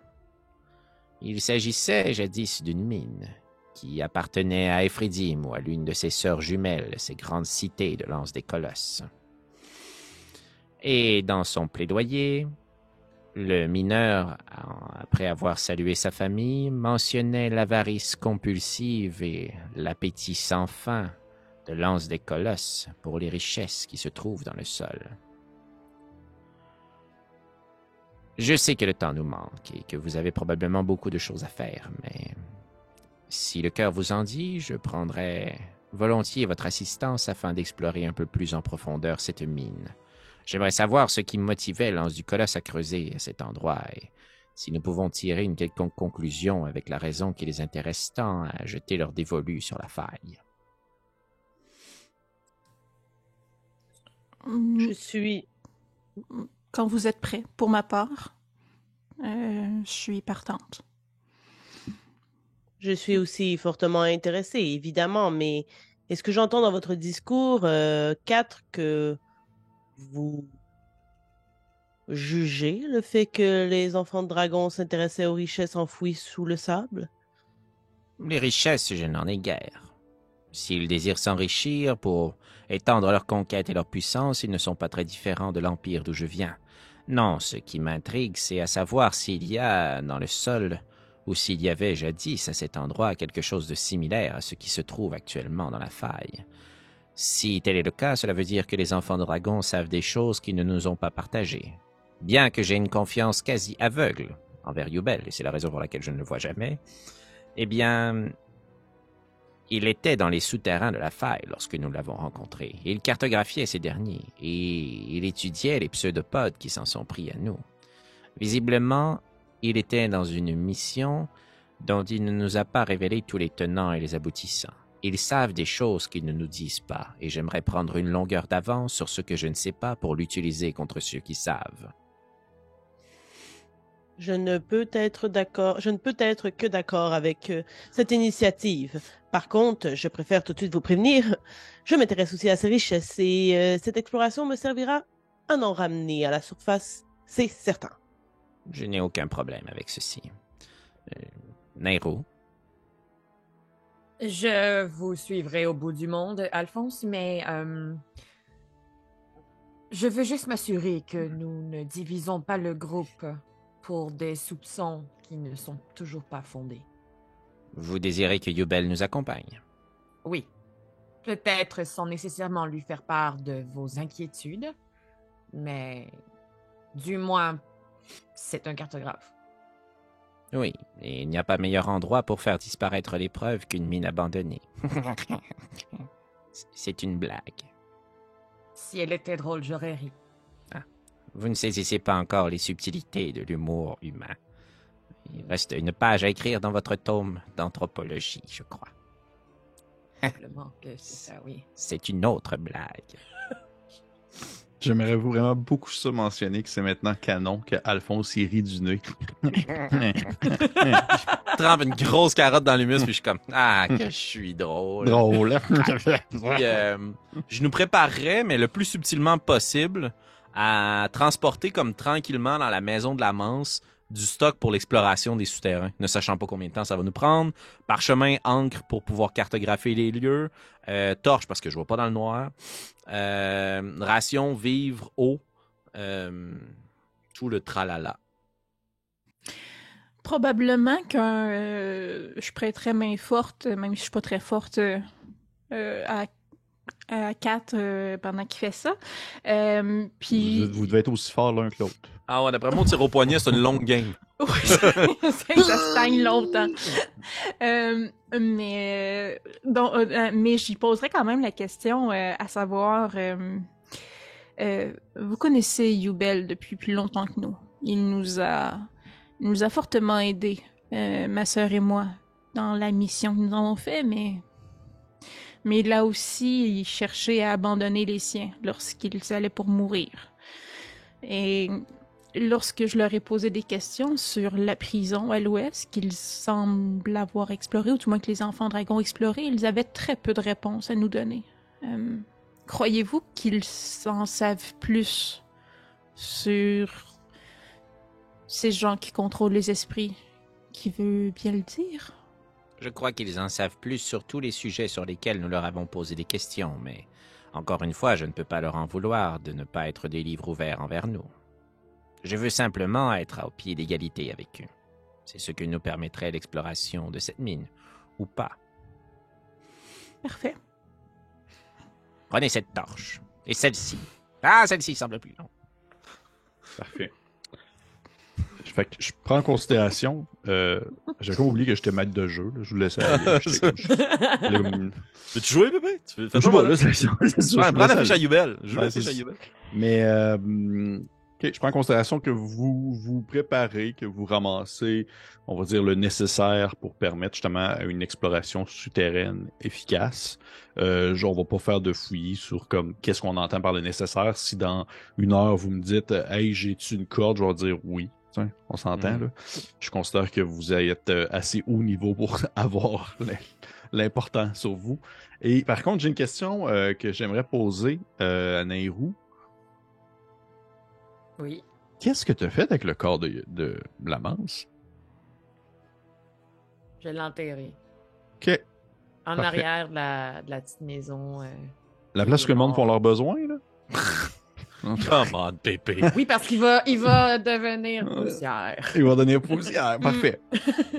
Il s'agissait jadis d'une mine qui appartenait à Ephridim ou à l'une de ses sœurs jumelles, ces grandes cités de l'Anse des Colosses. Et dans son plaidoyer, le mineur, après avoir salué sa famille, mentionnait l'avarice compulsive et l'appétit sans fin de l'Anse des Colosses pour les richesses qui se trouvent dans le sol. Je sais que le temps nous manque et que vous avez probablement beaucoup de choses à faire, mais si le cœur vous en dit, je prendrai volontiers votre assistance afin d'explorer un peu plus en profondeur cette mine. J'aimerais savoir ce qui motivait l'Anse du Colosse à creuser à cet endroit et si nous pouvons tirer une quelconque conclusion avec la raison qui les intéresse tant à jeter leur dévolu sur la faille. Je suis... Quand vous êtes prêt, pour ma part, je suis partante. Je suis aussi fortement intéressée, évidemment, mais est-ce que j'entends dans votre discours, 4, que vous jugez le fait que les enfants de dragon s'intéressaient aux richesses enfouies sous le sable? Les richesses, je n'en ai guère. S'ils désirent s'enrichir pour étendre leur conquête et leur puissance, ils ne sont pas très différents de l'empire d'où je viens. Non, ce qui m'intrigue, c'est à savoir s'il y a dans le sol, ou s'il y avait jadis à cet endroit quelque chose de similaire à ce qui se trouve actuellement dans la faille. Si tel est le cas, cela veut dire que les enfants de dragon savent des choses qu'ils ne nous ont pas partagées. Bien que j'ai une confiance quasi aveugle envers Yubel, et c'est la raison pour laquelle je ne le vois jamais, eh bien, il était dans les souterrains de la faille lorsque nous l'avons rencontré. Il cartographiait ces derniers, et il étudiait les pseudopodes qui s'en sont pris à nous. Visiblement, il était dans une mission dont il ne nous a pas révélé tous les tenants et les aboutissants. Ils savent des choses qu'ils ne nous disent pas, et j'aimerais prendre une longueur d'avance sur ce que je ne sais pas pour l'utiliser contre ceux qui savent. Je ne peux être que d'accord avec cette initiative. Par contre, je préfère tout de suite vous prévenir, je m'intéresse aussi à ces richesses et cette exploration me servira à en ramener à la surface, c'est certain. Je n'ai aucun problème avec ceci. Nairo? Je vous suivrai au bout du monde, Alphonse, mais je veux juste m'assurer que nous ne divisons pas le groupe pour des soupçons qui ne sont toujours pas fondés. Vous désirez que Yubel nous accompagne? Oui. Peut-être sans nécessairement lui faire part de vos inquiétudes, mais du moins, c'est un cartographe. Oui, et il n'y a pas meilleur endroit pour faire disparaître les preuves qu'une mine abandonnée. C'est une blague. Si elle était drôle, j'aurais ri. Vous ne saisissez pas encore les subtilités de l'humour humain. Il reste une page à écrire dans votre tome d'anthropologie, je crois. Simplement que c'est ça, oui. C'est une autre blague. J'aimerais vraiment beaucoup ça mentionner que c'est maintenant canon que Alphonse y rit du nez. Je trempe une grosse carotte dans l'humus, puis je suis comme « Ah, que je suis drôle! » Drôle. Puis, je nous préparerais, mais le plus subtilement possible, à transporter comme tranquillement dans la maison de la Manse du stock pour l'exploration des souterrains, ne sachant pas combien de temps ça va nous prendre. Parchemin, encre pour pouvoir cartographier les lieux, torche parce que je vois pas dans le noir, ration, vivres, eau, tout le tralala. Probablement que je prêterais main forte, même si je suis pas très forte, à Kat pendant qu'il fait ça. Puis... Vous devez être aussi fort l'un que l'autre. Ah ouais, d'après moi, au tir au poignet, c'est une longue game. Oui, ça se stagne longtemps. Mais j'y poserais quand même la question à savoir, vous connaissez Yubel depuis plus longtemps que nous. Il nous a fortement aidés, ma sœur et moi, dans la mission que nous avons fait, mais Mais il a aussi cherché à abandonner les siens lorsqu'ils allaient pour mourir. Et lorsque je leur ai posé des questions sur la prison à l'ouest qu'ils semblent avoir explorée, ou du moins que les enfants dragons ont exploré, ils avaient très peu de réponses à nous donner. Croyez-vous qu'ils en savent plus sur ces gens qui contrôlent les esprits? Qui veut bien le dire? Je crois qu'ils en savent plus sur tous les sujets sur lesquels nous leur avons posé des questions, mais encore une fois, je ne peux pas leur en vouloir de ne pas être des livres ouverts envers nous. Je veux simplement être au pied d'égalité avec eux. C'est ce que nous permettrait l'exploration de cette mine, ou pas. Parfait. Prenez cette torche, et celle-ci. Ah, celle-ci semble plus long. Parfait. Fait que je prends en considération. J'ai comme oublié que j'étais maître de jeu. Là. Je vous laissais aller. Veux-tu jouer, bébé? Tu fais Je pas là, c'est ça. Ouais, prends la fiche à Yubel. Joue Ouais, la c'est fiche à ça. Yubel. Mais ok, je prends en considération que vous vous préparez, que vous ramassez, on va dire, le nécessaire pour permettre justement une exploration souterraine efficace. On va pas faire de fouillis sur comme qu'est-ce qu'on entend par le nécessaire. Si dans 1 heure vous me dites hey, j'ai-tu une corde, je vais dire oui. Tiens, on s'entend là. Je considère que vous êtes assez haut niveau pour avoir l'important sur vous. Et par contre, j'ai une question que j'aimerais poser à Nairou. Oui. Qu'est-ce que tu as fait avec le corps de la manse? Je l'ai enterré. OK. En Parfait. arrière de la petite maison. La place que le monde font leurs besoins, là? Come on, Pépé. Oui, parce qu'il va devenir poussière. Il va donner poussière. Parfait.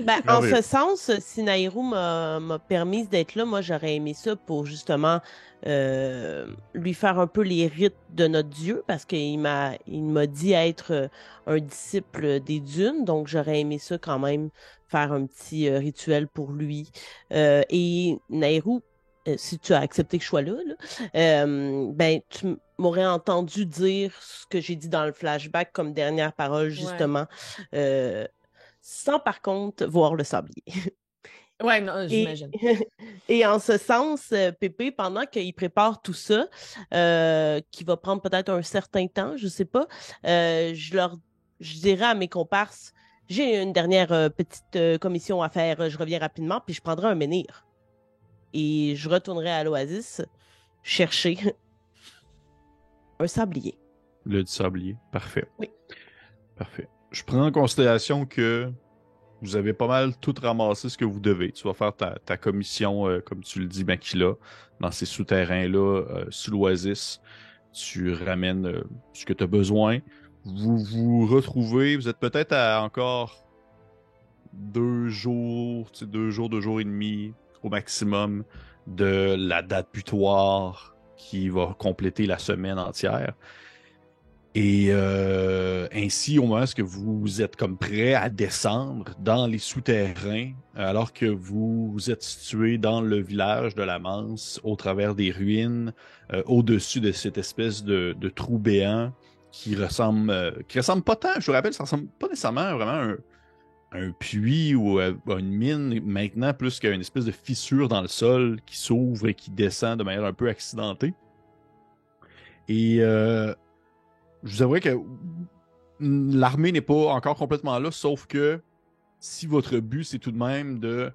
Ben, Ah en oui. ce sens, si Nairou m'a permis d'être là, moi, j'aurais aimé ça pour justement lui faire un peu les rites de notre Dieu, parce qu'il m'a dit être un disciple des dunes, donc j'aurais aimé ça quand même, faire un petit rituel pour lui. Et Nairou, si tu as accepté que je sois là, ben, tu m'aurais entendu dire ce que j'ai dit dans le flashback comme dernière parole, justement, sans par contre voir le sablier. Ouais, non, j'imagine. Et en ce sens, Pépé, pendant qu'il prépare tout ça, qui va prendre peut-être un certain temps, je sais pas, je dirais à mes comparses, j'ai une dernière petite commission à faire, je reviens rapidement, puis je prendrai un menhir. Et je retournerai à l'oasis chercher un sablier. Le du sablier. Parfait. Oui. Parfait. Je prends en considération que vous avez pas mal tout ramassé ce que vous devez. Tu vas faire ta commission, comme tu le dis, Makila, dans ces souterrains-là, sous l'oasis. Tu ramènes ce que tu as besoin. Vous vous retrouvez. Vous êtes peut-être à encore 2 jours, 2 jours et demi au maximum de la date butoir qui va compléter la semaine entière. Et ainsi, au moment où vous êtes comme prêt à descendre dans les souterrains, alors que vous êtes situé dans le village de la Manse, au travers des ruines, au-dessus de cette espèce de trou béant qui ressemble pas tant, je vous rappelle, ça ressemble pas nécessairement vraiment à un puits ou à une mine, maintenant plus qu'à une espèce de fissure dans le sol qui s'ouvre et qui descend de manière un peu accidentée. Et je vous avouerai que l'armée n'est pas encore complètement là, sauf que si votre but, c'est tout de même de...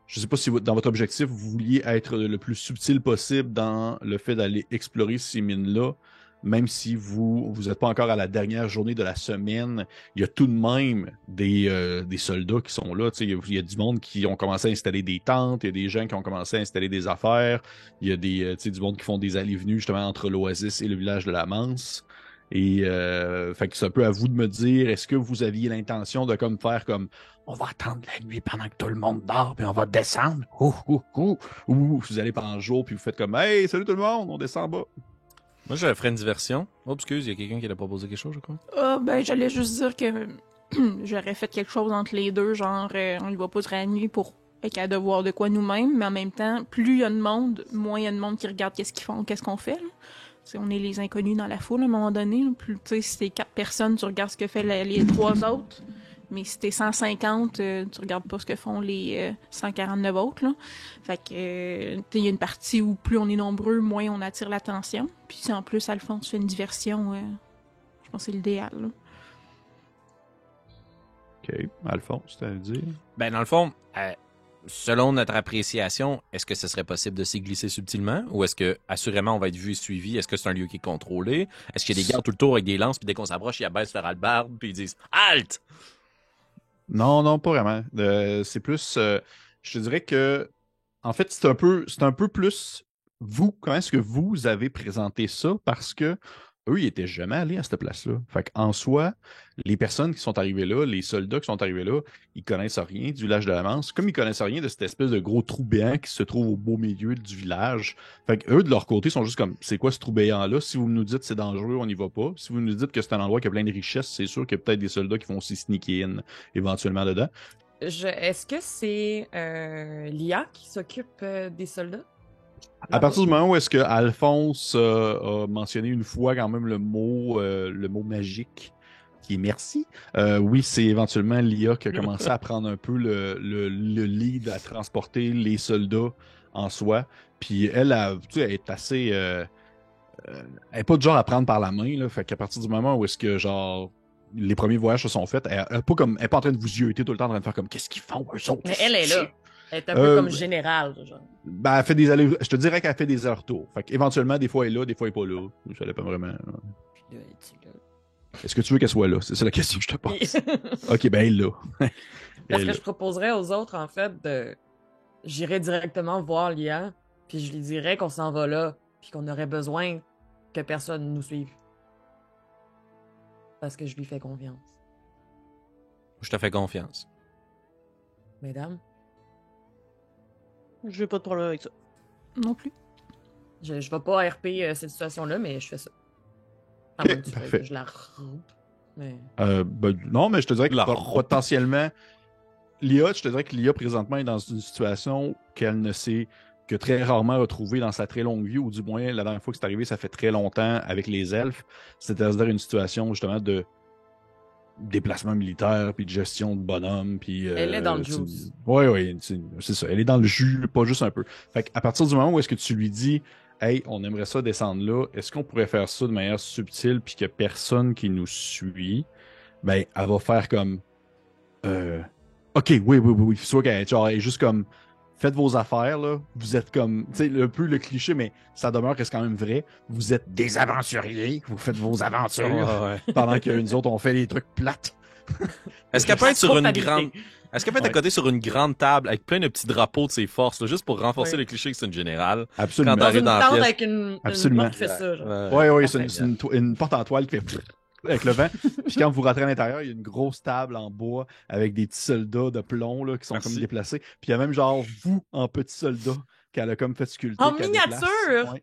Je sais pas si dans votre objectif, vous vouliez être le plus subtil possible dans le fait d'aller explorer ces mines-là, même si vous n'êtes pas encore à la dernière journée de la semaine, il y a tout de même des soldats qui sont là. Il y a du monde qui ont commencé à installer des tentes, il y a des gens qui ont commencé à installer des affaires, il y a du monde qui font des allées-venues justement entre l'oasis et le village de la Manse. Et fait que c'est un peu à vous de me dire, est-ce que vous aviez l'intention de comme faire comme on va attendre la nuit pendant que tout le monde dort, puis on va descendre, ou vous allez pendant le jour, puis vous faites comme hey, salut tout le monde, on descend bas. Moi, je ferais une diversion. Oh, excuse, il y a quelqu'un qui a proposé quelque chose, je crois. Ben, j'allais juste dire que j'aurais fait quelque chose entre les deux, genre, on y va pas la nuit pour être capable de voir de quoi nous-mêmes, mais en même temps, plus il y a de monde, moins il y a de monde qui regarde qu'est-ce qu'ils font, qu'est-ce qu'on fait, là. T'sais, on est les inconnus dans la foule à un moment donné. Là. Plus, si t'es 4 personnes, tu regardes ce que fait les 3 autres. Mais si t'es 150, tu regardes pas ce que font les 149 autres, là. Fait que, il y a une partie où plus on est nombreux, moins on attire l'attention. Puis si en plus, Alphonse fait une diversion, je pense que c'est l'idéal, là. OK. Alphonse, t'as à dire? Ben, dans le fond, selon notre appréciation, est-ce que ce serait possible de s'y glisser subtilement? Ou est-ce que, assurément, on va être vu et suivi? Est-ce que c'est un lieu qui est contrôlé? Est-ce qu'il y a des gardes tout le tour avec des lances, puis dès qu'on s'approche, ils abaissent leur hallebarde, puis ils disent « Halt! » Non, non, pas vraiment. C'est plus, je te dirais que, en fait, c'est un peu plus vous. Comment est-ce que vous avez présenté ça? Parce que eux, ils étaient jamais allés à cette place-là. Fait qu'en soi, les personnes qui sont arrivées là, les soldats qui sont arrivés là, ils connaissent rien du village de la Manse, comme ils connaissent rien de cette espèce de gros trou béant qui se trouve au beau milieu du village. Fait qu'eux, de leur côté, sont juste comme, c'est quoi ce trou béant-là? Si vous nous dites que c'est dangereux, on n'y va pas. Si vous nous dites que c'est un endroit qui a plein de richesses, c'est sûr qu'il y a peut-être des soldats qui vont aussi sneaker in éventuellement dedans. Est-ce que c'est Lia qui s'occupe des soldats? À partir du moment où est-ce que Alphonse a mentionné une fois quand même le mot magique, qui est merci, oui, c'est éventuellement Lia qui a commencé à prendre un peu le lead à transporter les soldats en soi. Puis elle, tu sais, elle est assez... elle est pas du genre à prendre par la main, là. Fait qu'à partir du moment où est-ce que, genre, les premiers voyages se sont faits, elle est pas en train de vous yeuter tout le temps, en train de faire comme, qu'est-ce qu'ils font, eux autres? Mais elle est là. Elle est un peu comme générale, genre. Ben, elle fait des allers... Je te dirais qu'elle fait des allers-retours. Fait qu'éventuellement, des fois, elle est là, des fois, elle est pas là. Ça dépend vraiment. Puis là, es-tu là? Est-ce que tu veux qu'elle soit là? C'est ça la question que je te pose. OK, ben, elle est là. Parce Elle est que là. je proposerais aux autres, en fait, j'irais directement voir Lia, puis je lui dirais qu'on s'en va là, puis qu'on aurait besoin que personne nous suive. Parce que je lui fais confiance. Je te fais confiance. Mesdames, J'ai pas de problème avec ça. Non plus. je vais pas RP cette situation-là, mais je fais ça. À moins que tu veuilles parfait. que je la rompe. Mais... Ben, non, mais je te dirais que La potentiellement, je te dirais que Lia, présentement, est dans une situation qu'elle ne s'est que très rarement retrouvée dans sa très longue vie, ou du moins, la dernière fois que c'est arrivé, ça fait très longtemps avec les elfes. C'est-à-dire une situation, justement, de déplacement militaire, puis de gestion de bonhomme, puis... Elle est dans le juice. Oui, c'est ça. Elle est dans le jus, pas juste un peu. Fait qu'à partir du moment où est-ce que tu lui dis « Hey, on aimerait ça descendre là, est-ce qu'on pourrait faire ça de manière subtile, puis qu'il n'y a personne qui nous suit? » Ben, elle va faire comme... OK, oui. Soit qu'elle genre, elle est juste comme... Faites vos affaires, là. Vous êtes comme... Tu sais, un peu le cliché, mais ça demeure que c'est quand même vrai. Vous êtes des aventuriers. Vous faites vos aventures. Ouais. Pendant que nous autres, on fait des trucs plates. Est-ce qu'elle peut être sur une Spontanéité. grande... Est-ce qu'elle peut être à côté sur une grande table avec plein de petits drapeaux de ses forces, là, juste pour renforcer Ouais. le cliché que c'est une générale? Absolument. Quand Dans t'arrives une dans la tente pièce. avec une Absolument. porte qui fait ça, genre. Oui, Parfait. c'est une porte en toile qui fait avec le vent. Puis quand vous rentrez à l'intérieur, il y a une grosse table en bois avec des petits soldats de plomb là, qui sont Merci. comme déplacés. Puis il y a même genre vous en petit soldat qu'elle a comme fait sculpter. En qu'elle miniature! déplace. Ouais.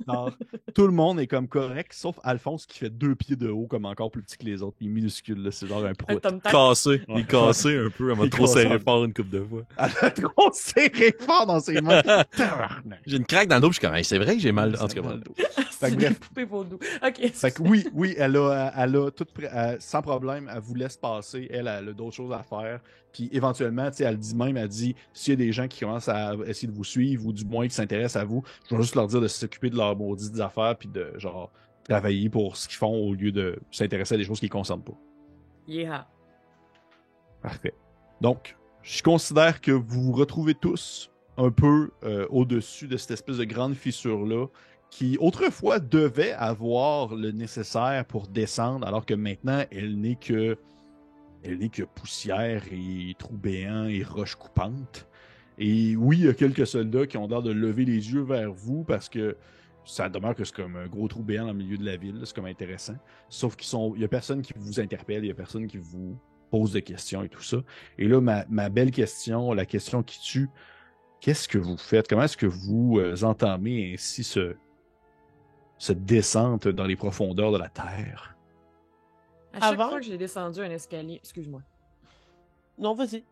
Genre, tout le monde est comme correct, sauf Alphonse qui fait 2 pieds de haut, comme encore plus petit que les autres. Il est minuscule, là. C'est genre un Un prout. tom-tac. Cassé. Il Ouais. est cassé un peu. Elle m'a Il est trop cassé. serré fort une couple de fois. Elle a trop serré fort dans ses mains. Tabarnak. J'ai une craque dans le dos, puis je suis comme, hey, c'est vrai que j'ai mal. En tout cas, Dans le mal. dos. C'est bref. des poupées vaudou. OK. Fait que oui, elle a tout sans problème, elle vous laisse passer, elle a d'autres choses à faire. Puis éventuellement, tu sais, elle dit, s'il y a des gens qui commencent à essayer de vous suivre ou du moins qui s'intéressent à vous, je vais juste leur dire de s'occuper de leurs maudites affaires puis de genre travailler pour ce qu'ils font au lieu de s'intéresser à des choses qui ne les concernent pas. Yeah. Parfait. Donc, je considère que vous vous retrouvez tous un peu au-dessus de cette espèce de grande fissure-là qui, autrefois, devait avoir le nécessaire pour descendre, alors que maintenant, elle n'est que poussière et trous béants et roches coupantes. Et oui, il y a quelques soldats qui ont l'air de lever les yeux vers vous parce que ça demeure que c'est comme un gros trou béant dans le milieu de la ville. là, C'est comme intéressant. Sauf qu'il y a personne qui vous interpelle, il y a personne qui vous pose des questions et tout ça. Et là, ma belle question, la question qui tue, qu'est-ce que vous faites? Comment est-ce que vous entamez ainsi cette descente dans les profondeurs de la Terre? À chaque Avant- fois que j'ai descendu un escalier... Excuse-moi. Non, vas-y.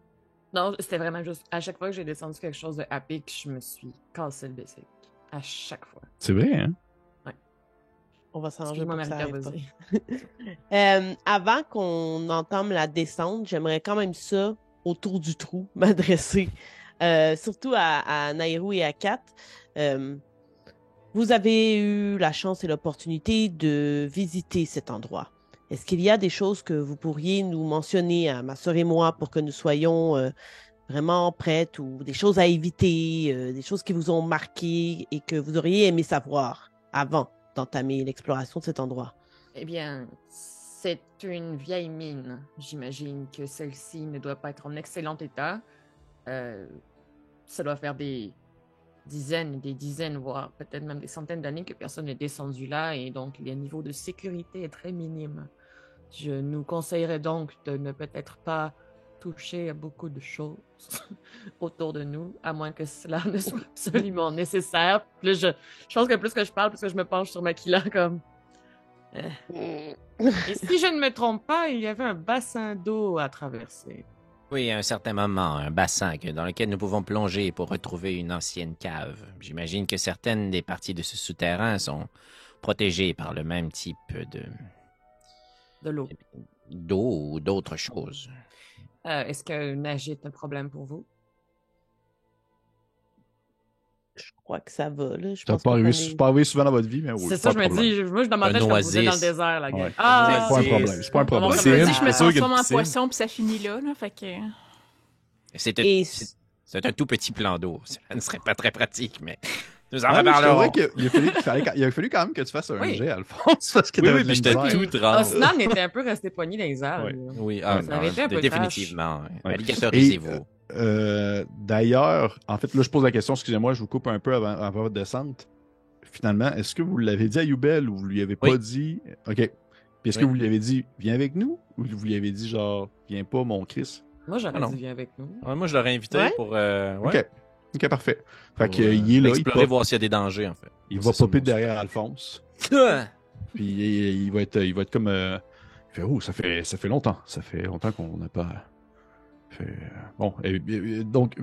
Non, c'était vraiment juste... À chaque fois que j'ai descendu quelque chose de épique, je me suis cassé le bicycle. À chaque fois. C'est vrai, hein? On va s'arranger Excuse-moi, pour que ça Marie-Pierre, arrive vas-y. pas. Avant qu'on entame la descente, j'aimerais quand même ça, autour du trou, m'adresser surtout à Nairou et à Kat. Vous avez eu la chance et l'opportunité de visiter cet endroit. Est-ce qu'il y a des choses que vous pourriez nous mentionner à ma sœur et moi pour que nous soyons vraiment prêtes ou des choses à éviter, des choses qui vous ont marqué et que vous auriez aimé savoir avant d'entamer l'exploration de cet endroit? Eh bien, c'est une vieille mine. J'imagine que celle-ci ne doit pas être en excellent état. Ça doit faire des dizaines, voire peut-être même des centaines d'années que personne n'est descendu là et donc le niveau de sécurité est très minime. Je nous conseillerais donc de ne peut-être pas toucher à beaucoup de choses autour de nous, à moins que cela ne soit absolument nécessaire. Plus je pense que plus que je parle, plus que je me penche sur Makila comme... Et si je ne me trompe pas, il y avait un bassin d'eau à traverser. Oui, à un certain moment, un bassin dans lequel nous pouvons plonger pour retrouver une ancienne cave. J'imagine que certaines des parties de ce souterrain sont protégées par le même type De l'eau. d'eau ou d'autres choses. Est-ce que nager est un problème pour vous? Je crois que ça va, là. Je Ça pense pas qu'on arrivé, est- c'est pas arrivé souvent dans votre vie, mais oui. C'est ça, pas je de me problème. dis. Moi, je dans ma Un tête, je me posais dans le oasis. désert, la gang. Ouais. Ah! C'est pas un problème. C'est pas un problème. C'est Je me une- dis, je me c'est sûr qu'il y a transforme en une piscine. poisson, puis ça finit là, fait que... C'est Et c'est un tout petit plan d'eau. Ça ne serait pas très pratique, mais nous en Ah, mais je reparlerons. trouvais qu'il a fallu quand même que tu fasses un Oui. jet, Alphonse, parce que Oui, t'avais oui, de la puis j'étais misère. tout trempe. Osnan était un peu resté pogné dans les airs. Ouais. là. Oui, Ça non, avait été un peu définitivement. Ouais. Alligatorisez-vous. D'ailleurs, en fait, là, je pose la question, excusez-moi, je vous coupe un peu avant votre descente. Finalement, est-ce que vous l'avez dit à Youbel ou vous lui avez pas Oui. dit? OK. Puis est-ce que vous lui avez dit, viens avec nous? Ou vous lui avez dit, genre, viens pas, mon Chris? Moi, j'aurais Ah non. dit viens avec nous. Ouais, moi, je l'aurais invité Ouais? pour. OK. OK, parfait. Fait pour, qu'il est là, explorer, voir s'il y a des dangers, en fait. il C'est va ça, popper moi aussi. derrière Alphonse. Puis il va être comme. Il fait, oh, ça fait longtemps. Ça fait longtemps qu'on n'a pas. Bon, donc,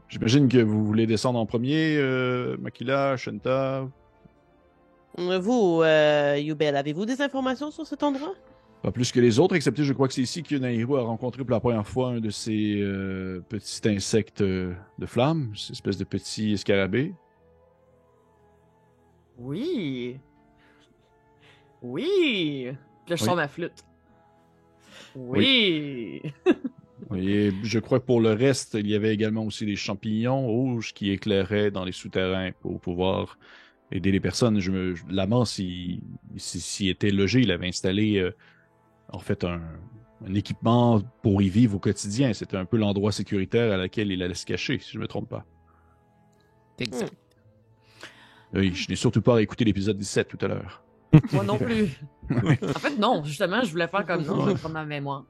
j'imagine que vous voulez descendre en premier, Makila, Shenta. Vous, Youbel, avez-vous des informations sur cet endroit? Pas plus que les autres, excepté, je crois que c'est ici que Nairou a rencontré pour la première fois un de ces petits insectes de flamme, cette espèce de petit escarabée. Oui. Oui. Puis là, je Oui. sors ma flûte. Oui. Et je crois que pour le reste, il y avait également aussi des champignons rouges qui éclairaient dans les souterrains pour pouvoir aider les personnes. L'amant, s'y était logé, il avait installé en fait un équipement pour y vivre au quotidien. C'était un peu l'endroit sécuritaire à laquelle il allait se cacher, si je ne me trompe pas. Exact. Oui, je n'ai surtout pas écouté l'épisode 17 tout à l'heure. Moi non plus. En fait, non. Justement, je voulais faire comme non. Je vais prendre ma mémoire.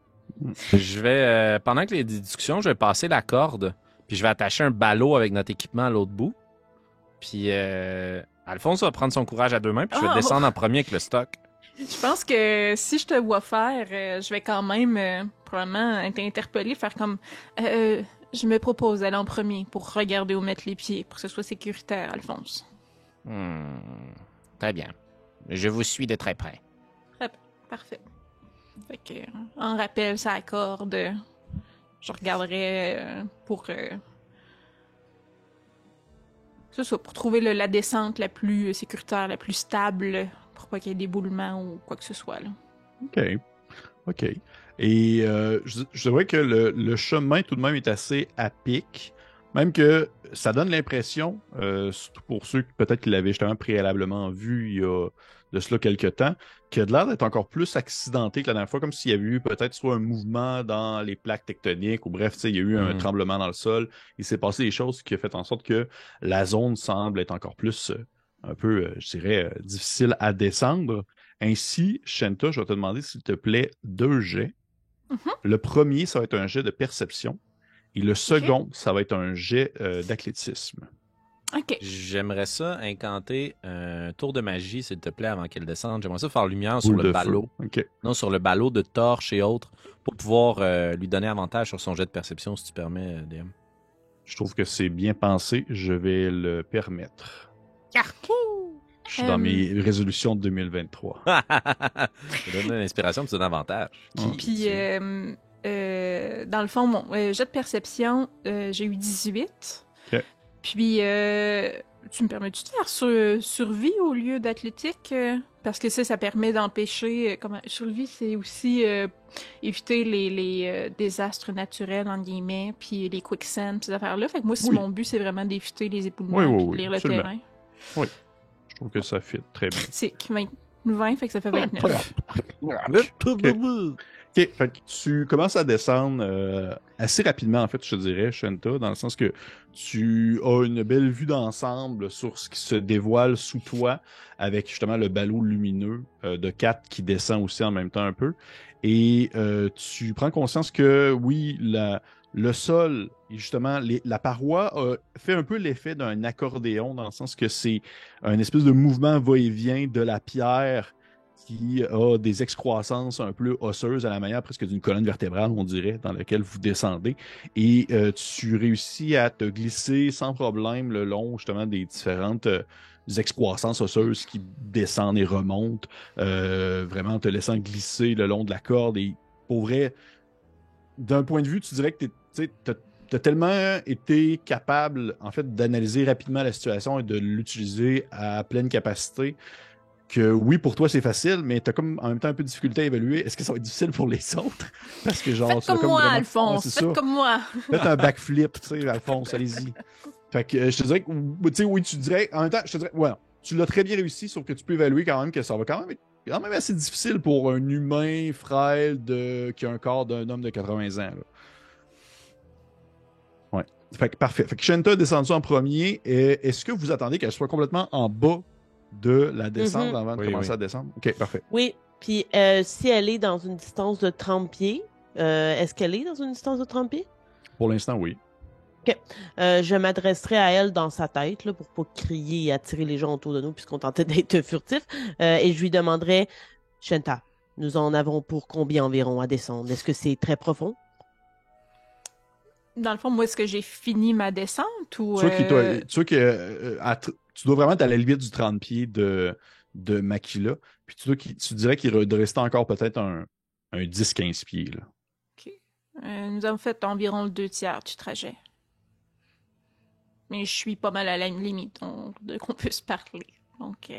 Je vais, pendant que les discussions, je vais passer la corde, puis je vais attacher un ballot avec notre équipement à l'autre bout. Puis Alphonse va prendre son courage à deux mains, puis je vais Oh! descendre en premier avec le stock. Je pense que si je te vois faire, je vais quand même probablement être interpellée, faire comme... je me propose d'aller en premier pour regarder où mettre les pieds, pour que ce soit sécuritaire, Alphonse. Très bien. Je vous suis de très près. Parfait. Fait que, en rappel, ça accorde. Je regarderai pour... c'est ça, pour trouver la descente la plus sécuritaire, la plus stable, pour pas qu'il y ait d'éboulement ou quoi que ce soit, là. OK. Et je dirais que le chemin, tout de même, est assez à pic. Même que ça donne l'impression, surtout pour ceux peut-être qui l'avaient justement préalablement vu il y a de cela quelques temps, qu'il a de l'air d'être encore plus accidenté que la dernière fois, comme s'il y avait eu peut-être soit un mouvement dans les plaques tectoniques, ou bref, il y a eu un tremblement dans le sol. Il s'est passé des choses qui ont fait en sorte que la zone semble être encore plus, un peu, je dirais, difficile à descendre. Ainsi, Shenta, je vais te demander, s'il te plaît, 2 jets. Le premier, ça va être un jet de perception. Et le second, ça va être un jet d'athlétisme. OK. J'aimerais ça incanter un tour de magie, s'il te plaît, avant qu'elle descende. J'aimerais ça faire lumière sur Boule le de feu. ballot. OK. Non, sur le ballot de torches et autres, pour pouvoir lui donner avantage sur son jet de perception, si tu permets, DM. Je trouve que c'est bien pensé. Je vais le permettre. Je suis dans mes résolutions de 2023. Ça donne une inspiration, c'est un avantage. Puis, dans le fond, mon jet de perception, j'ai eu 18. Ok. Puis, tu me permets-tu de faire survie au lieu d'athlétique? Parce que ça permet d'empêcher... survie, c'est aussi éviter les désastres naturels, en guillemets, puis les quicksand, ces affaires-là. Fait que moi, Oui. mon but, c'est vraiment d'éviter les éboulements, Oui, puis de lire le absolument. terrain. Oui. Je trouve que ça fit très bien. Critique, 20, fait que ça fait 29. OK, fait que tu commences à descendre assez rapidement, en fait, je te dirais, Shanta, dans le sens que tu as une belle vue d'ensemble sur ce qui se dévoile sous toi, avec justement le ballot lumineux de Kat qui descend aussi en même temps un peu. Et tu prends conscience que, oui, le sol, et justement, la paroi fait un peu l'effet d'un accordéon, dans le sens que c'est un espèce de mouvement va-et-vient de la pierre qui a des excroissances un peu osseuses à la manière presque d'une colonne vertébrale, on dirait, dans laquelle vous descendez. Et tu réussis à te glisser sans problème le long, justement, des différentes excroissances osseuses qui descendent et remontent, vraiment te laissant glisser le long de la corde. Et pour vrai, d'un point de vue, tu dirais que t'as tellement été capable, en fait, d'analyser rapidement la situation et de l'utiliser à pleine capacité que oui, pour toi, c'est facile, mais t'as comme en même temps un peu de difficulté à évaluer. Est-ce que ça va être difficile pour les autres? Parce que genre, Faites tu as comme moi, vraiment... Alphonse! Ouais, c'est Faites ça. comme moi! Faites un backflip, tu sais, Alphonse, allez-y. Fait que je te dirais que, tu sais, oui, tu dirais, en même temps, je te dirais, ouais, tu l'as très bien réussi, sauf que tu peux évaluer quand même que ça va quand même être assez difficile pour un humain frêle qui a un corps d'un homme de 80 ans. Là. Ouais. Fait que parfait. Fait que Shanta est descendu en premier. Et est-ce que vous attendez qu'elle soit complètement en bas de la descente avant de commencer à descendre? Ok, parfait. Oui, puis si elle est dans une distance de 30 pieds, est-ce qu'elle est dans une distance de 30 pieds? Pour l'instant, oui. OK. Je m'adresserai à elle dans sa tête, là, pour pas crier et attirer les gens autour de nous puisqu'on tentait d'être furtif. Et je lui demanderai, Shanta, nous en avons pour combien environ à descendre? Est-ce que c'est très profond? Dans le fond, moi, est-ce que j'ai fini ma descente ou... Tu dois vraiment être à la limite du 30 pieds de Makila. Puis tu dirais qu'il resterait encore peut-être un 10-15 pieds. Là. OK. Nous avons fait environ le 2/3 du trajet. Mais je suis pas mal à la limite qu'on peut se parler. Donc,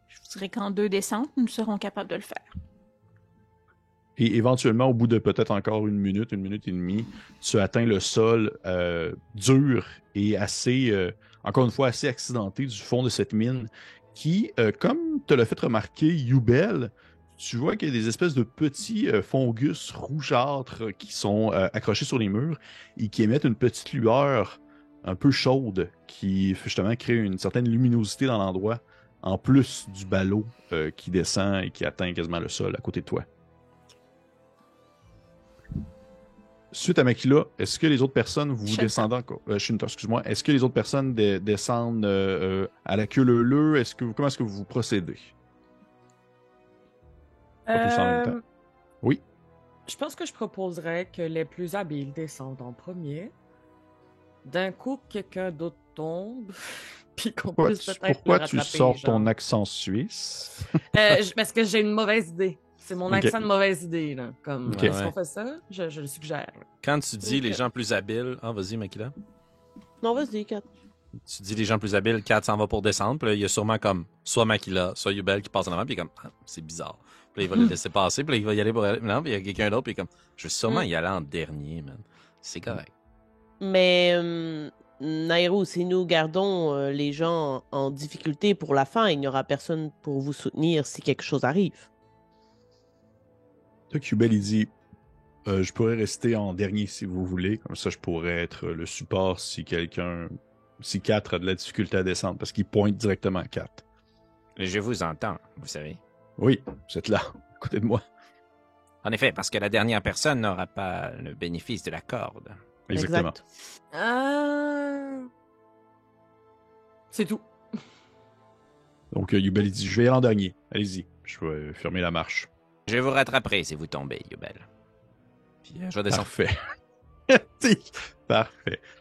je vous dirais qu'en 2 descentes, nous serons capables de le faire. Et éventuellement, au bout de peut-être encore une minute et demie, tu atteins le sol dur et assez, encore une fois, assez accidenté du fond de cette mine qui, comme te l'a fait remarquer Yubel, tu vois qu'il y a des espèces de petits fungus rougeâtres qui sont accrochés sur les murs et qui émettent une petite lueur un peu chaude qui, justement, crée une certaine luminosité dans l'endroit, en plus du ballot qui descend et qui atteint quasiment le sol à côté de toi. Suite à Makila, est-ce que les autres personnes, vous Shinta. descendez encore? Shinta, excuse-moi. Est-ce que les autres personnes descendent à la queue leu-leu? Comment est-ce que vous procédez? Pas tous en même temps. Oui. Je pense que je proposerais que les plus habiles descendent en premier. D'un coup, quelqu'un d'autre tombe, puis qu'on puisse peut-être le Pourquoi rattraper. tu sors ton genre. accent suisse? Parce que j'ai une mauvaise idée. C'est mon Ok. accent de mauvaise idée, là. Comme, Ok. est-ce Ouais. qu'on fait ça? Je le suggère. là. Quand tu dis les Ok. gens plus habiles... Ah, vas-y, Makila. Non, vas-y, Kat. Tu dis les gens plus habiles, 4 s'en va pour descendre, puis là, il y a sûrement comme soit Makila, soit Yubel qui passe en avant, puis il est comme, ah, c'est bizarre. Puis là, il va le laisser passer, puis là, il va y aller pour aller. Non, puis il y a quelqu'un d'autre, puis il est comme, je vais sûrement y aller en dernier, man. C'est correct. Mais Nairo, si nous gardons les gens en difficulté pour la fin, il n'y aura personne pour vous soutenir si quelque chose arrive. Toi, Yubel, il dit je pourrais rester en dernier si vous voulez. Comme ça, je pourrais être le support si 4 a de la difficulté à descendre, parce qu'il pointe directement à 4. Je vous entends, vous savez. Oui, vous êtes là, à côté de moi. En effet, parce que la dernière personne n'aura pas le bénéfice de la corde. Exactement. Exact. C'est tout. Donc, Yubel, il dit je vais y aller en dernier. Allez-y, je vais fermer la marche. Je vous rattraperai si vous tombez, Yubel. Puis je vais descendre. Parfait.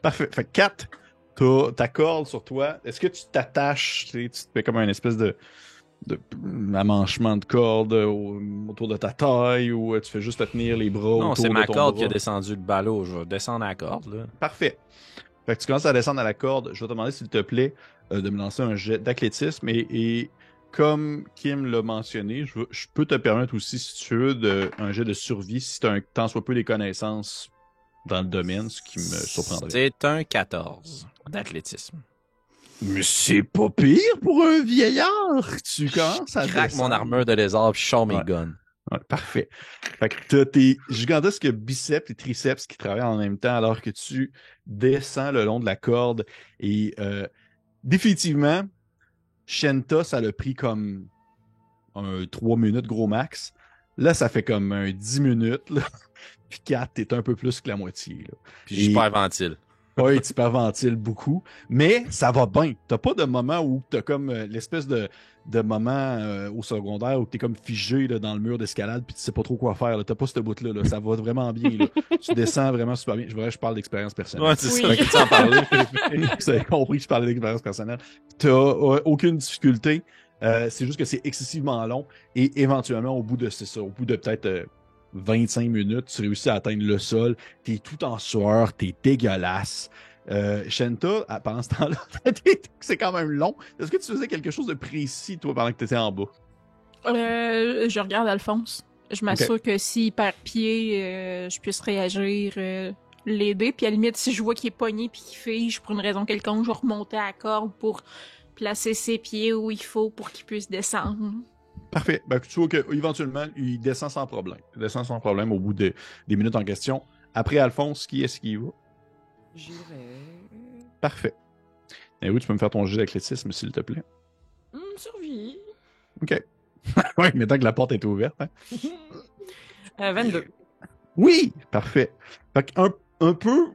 Parfait. Fait que 4, t'as ta corde sur toi. Est-ce que tu t'attaches, tu te fais comme un espèce de amanchement de corde autour de ta taille ou tu fais juste te tenir les bras Non, autour c'est de ma ton corde bras? qui a descendu le ballot. Je vais descendre à la corde, là. Parfait. Fait que tu commences à descendre à la corde. Je vais te demander, s'il te plaît, de me lancer un jet d'athlétisme. Et comme Kim l'a mentionné, je peux te permettre aussi, si tu veux, un jet de survie si tu as tant soit peu des connaissances dans le domaine, ce qui me surprendrait. C'est un 14 d'athlétisme. Mais c'est pas pire pour un vieillard! Tu commences à Craque mon descendre. armure de lézard puis je sors mes Ouais. guns. Ouais, parfait. Fait que t'as tes gigantesques biceps et triceps qui travaillent en même temps alors que tu descends le long de la corde. Et définitivement, Shenta, ça l'a pris comme 3 minutes gros max. Là, ça fait comme 10 minutes. Là. Puis 4, t'es un peu plus que la moitié. Là. Puis je perds ventile. Oui, tu hyperventiles beaucoup, mais ça va bien. T'as pas de moment où t'as comme l'espèce de moment au secondaire où t'es comme figé là, dans le mur d'escalade puis tu sais pas trop quoi faire. Là. T'as pas ce bout-là. Là. Ça va vraiment bien. Là. Tu descends vraiment super bien. Je parle d'expérience personnelle. Ouais, c'est Oui. ça que tu en parlais. Vous avez compris que je parlais d'expérience personnelle. T'as aucune difficulté. C'est juste que c'est excessivement long et éventuellement, au bout de peut-être 25 minutes, tu réussis à atteindre le sol. T'es tout en sueur, t'es dégueulasse. Shenta, pendant ce temps-là, c'est quand même long. Est-ce que tu faisais quelque chose de précis, toi, pendant que t'étais en bas? Je regarde Alphonse. Je m'assure que s'il perd pied, je puisse réagir, l'aider. Puis à la limite, si je vois qu'il est pogné puis qu'il fige pour une raison quelconque, je vais remonter à la corde pour placer ses pieds où il faut pour qu'il puisse descendre. Parfait. Ben, tu vois qu'éventuellement, il descend sans problème. Il descend sans problème au bout des minutes en question. Après Alphonse, qui est-ce qui y va? J'irai. Parfait. Et oui, tu peux me faire ton jet d'athlétisme, s'il te plaît. Survie. OK. Oui, mais tant que la porte est ouverte. Hein? 22. Oui! Parfait. Fait un peu...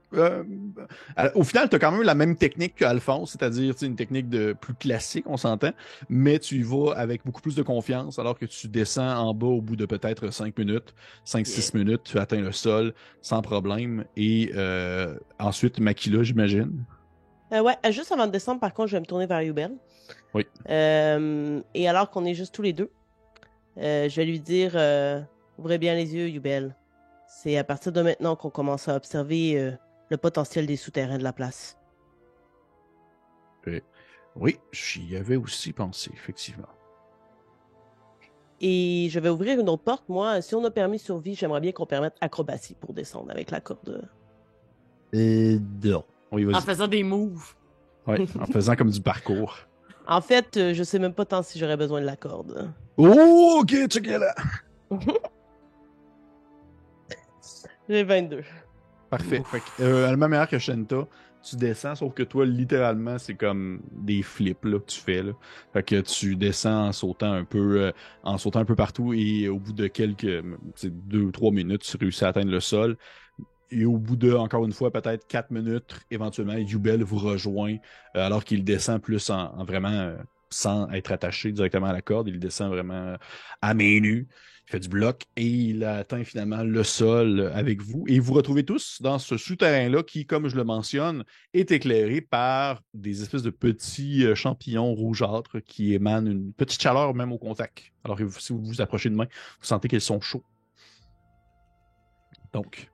au final, tu as quand même la même technique qu'Alphonse, c'est-à-dire une technique de plus classique, on s'entend, mais tu y vas avec beaucoup plus de confiance alors que tu descends en bas au bout de peut-être 5 minutes, 5-6 minutes, tu atteins le sol sans problème. Et ensuite, Makila, j'imagine. Ouais, juste avant de descendre, par contre, je vais me tourner vers Yubel. Oui. Et alors qu'on est juste tous les deux, je vais lui dire ouvrez bien les yeux, Yubel. C'est à partir de maintenant qu'on commence à observer le potentiel des souterrains de la place. Oui, j'y avais aussi pensé, effectivement. Et je vais ouvrir une autre porte. Moi, si on a permis survie, j'aimerais bien qu'on permette acrobatie pour descendre avec la corde. Non. Oui, En vas-y. faisant des moves. Ouais, en faisant comme du parcours. En fait, je sais même pas tant si j'aurais besoin de la corde. Oh, ok, check it là. J'ai 22. Parfait. Fait que, à la même manière que Shenta, tu descends, sauf que toi, littéralement, c'est comme des flips là, que tu fais. Là. Fait que tu descends en sautant un peu partout et au bout de quelques 2-3 minutes, tu réussis à atteindre le sol. Et au bout de, encore une fois, peut-être 4 minutes, éventuellement, Yubel vous rejoint alors qu'il descend plus en vraiment sans être attaché directement à la corde. Il descend vraiment à main nue. Il fait du bloc et il atteint finalement le sol avec vous. Et vous retrouvez tous dans ce souterrain-là qui, comme je le mentionne, est éclairé par des espèces de petits champignons rougeâtres qui émanent une petite chaleur même au contact. Alors si vous vous approchez de main, vous sentez qu'ils sont chauds. Donc,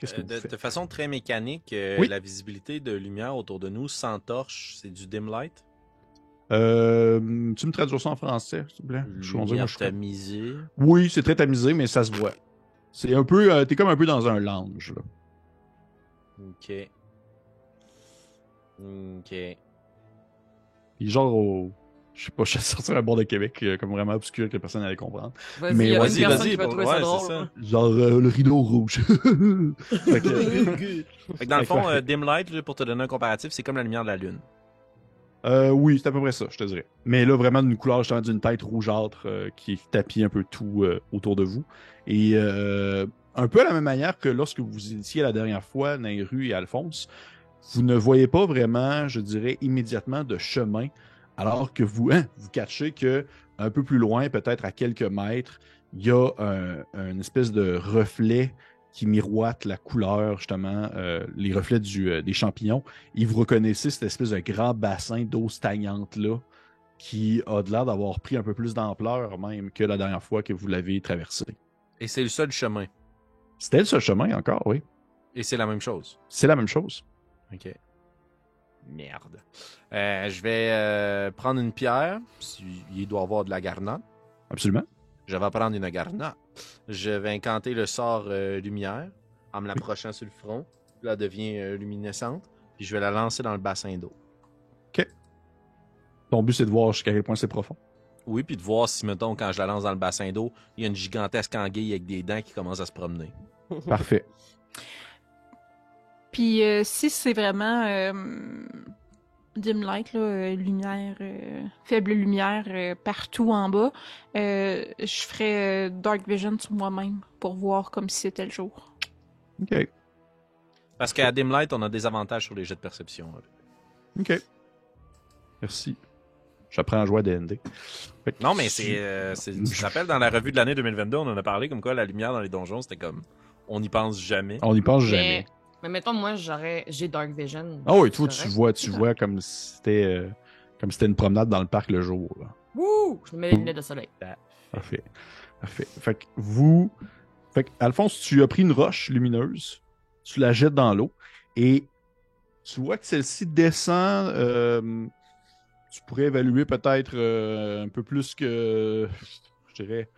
qu'est-ce que vous faites? De façon très mécanique, Oui. la visibilité de lumière autour de nous sans torche, c'est du dim light. Tu me traduis ça en français, s'il te plaît? Lumière tamisée. Oui, c'est très tamisé, mais ça se voit. C'est un peu... t'es comme un peu dans un lounge, là. Ok. Puis genre je sais pas, je suis sorti un bord de Québec comme vraiment obscur que personne n'allait comprendre. Vas-y, Mais il y a vas-y, une personne vas-y, qui va pour- trouver ouais, ça c'est drôle. ça. hein. Genre le rideau rouge. Fait que- Fait que dans le fond, Parfait. dim light, là, pour te donner un comparatif, c'est comme la lumière de la lune. oui, c'est à peu près ça, je te dirais. Mais là, vraiment d'une couleur, justement, d'une tête rougeâtre qui tapit un peu tout autour de vous. Et un peu à la même manière que lorsque vous étiez la dernière fois, Nairu et Alphonse, vous ne voyez pas vraiment, je dirais, immédiatement de chemin, alors que vous catchez que un peu plus loin, peut-être à quelques mètres, il y a une espèce de reflet qui miroite la couleur, justement, les reflets des champignons. Et vous reconnaissez cette espèce de grand bassin d'eau stagnante-là qui a de l'air d'avoir pris un peu plus d'ampleur même que la dernière fois que vous l'avez traversé. Et c'est le seul chemin. C'était le seul chemin encore, oui. Et c'est la même chose. C'est la même chose. OK. Merde. Je vais prendre une pierre. Il doit y avoir de la garnotte. Absolument. Je vais prendre une garnotte. Je vais incanter le sort lumière en me l'approchant sur le front. Là, elle devient luminescente. Puis je vais la lancer dans le bassin d'eau. OK. Ton but, c'est de voir jusqu'à quel point c'est profond. Oui, puis de voir si, mettons, quand je la lance dans le bassin d'eau, il y a une gigantesque anguille avec des dents qui commence à se promener. Parfait. Puis si c'est vraiment dim light, là, lumière, faible lumière partout en bas, je ferais dark vision sur moi-même pour voir comme si c'était le jour. OK. Parce qu'à dim light, on a des avantages sur les jets de perception. OK. Merci. J'apprends à jouer à D&D. Non, mais je rappelle, dans la revue de l'année 2022, on en a parlé comme quoi la lumière dans les donjons, c'était comme... On n'y pense jamais. On n'y pense jamais. Mais mettons, moi, j'ai Dark Vision. Ah oui, toi, C'est tu vois comme si c'était une promenade dans le parc le jour. Là. Wouh! Je me mets les lunettes de soleil. Parfait. Parfait. Fait que, Alphonse, tu as pris une roche lumineuse, tu la jettes dans l'eau, et tu vois que celle-ci descend. Tu pourrais évaluer peut-être un peu plus que. Je dirais.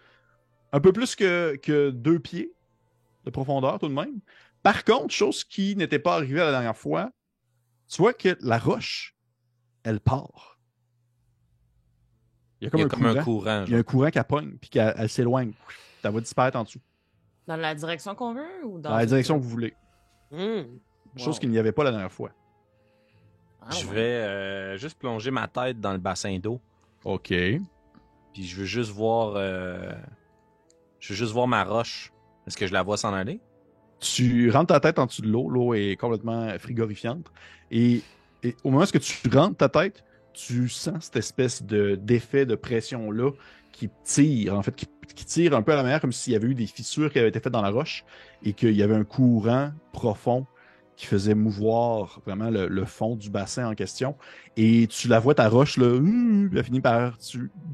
Un peu plus que 2 pieds de profondeur, tout de même. Par contre, chose qui n'était pas arrivée la dernière fois, tu vois que la roche, elle part. Il y a comme un courant. Il y a un courant qui pogne, puis qu'elle s'éloigne. Ça va disparaître en dessous. Dans la direction qu'on veut ou dans la direction que vous voulez. Chose Wow. qu'il n'y avait pas la dernière fois. Ah, Je ouais. vais juste plonger ma tête dans le bassin d'eau. OK. Puis je veux juste voir ma roche. Est-ce que je la vois s'en aller? Tu rentres ta tête en dessous de l'eau. L'eau est complètement frigorifiante. Et au moment où tu rentres ta tête, tu sens cette espèce d'effet de pression-là qui tire, en fait, qui tire un peu à la mer, comme s'il y avait eu des fissures qui avaient été faites dans la roche et qu'il y avait un courant profond qui faisait mouvoir vraiment le fond du bassin en question. Et tu la vois, ta roche, là, elle finit par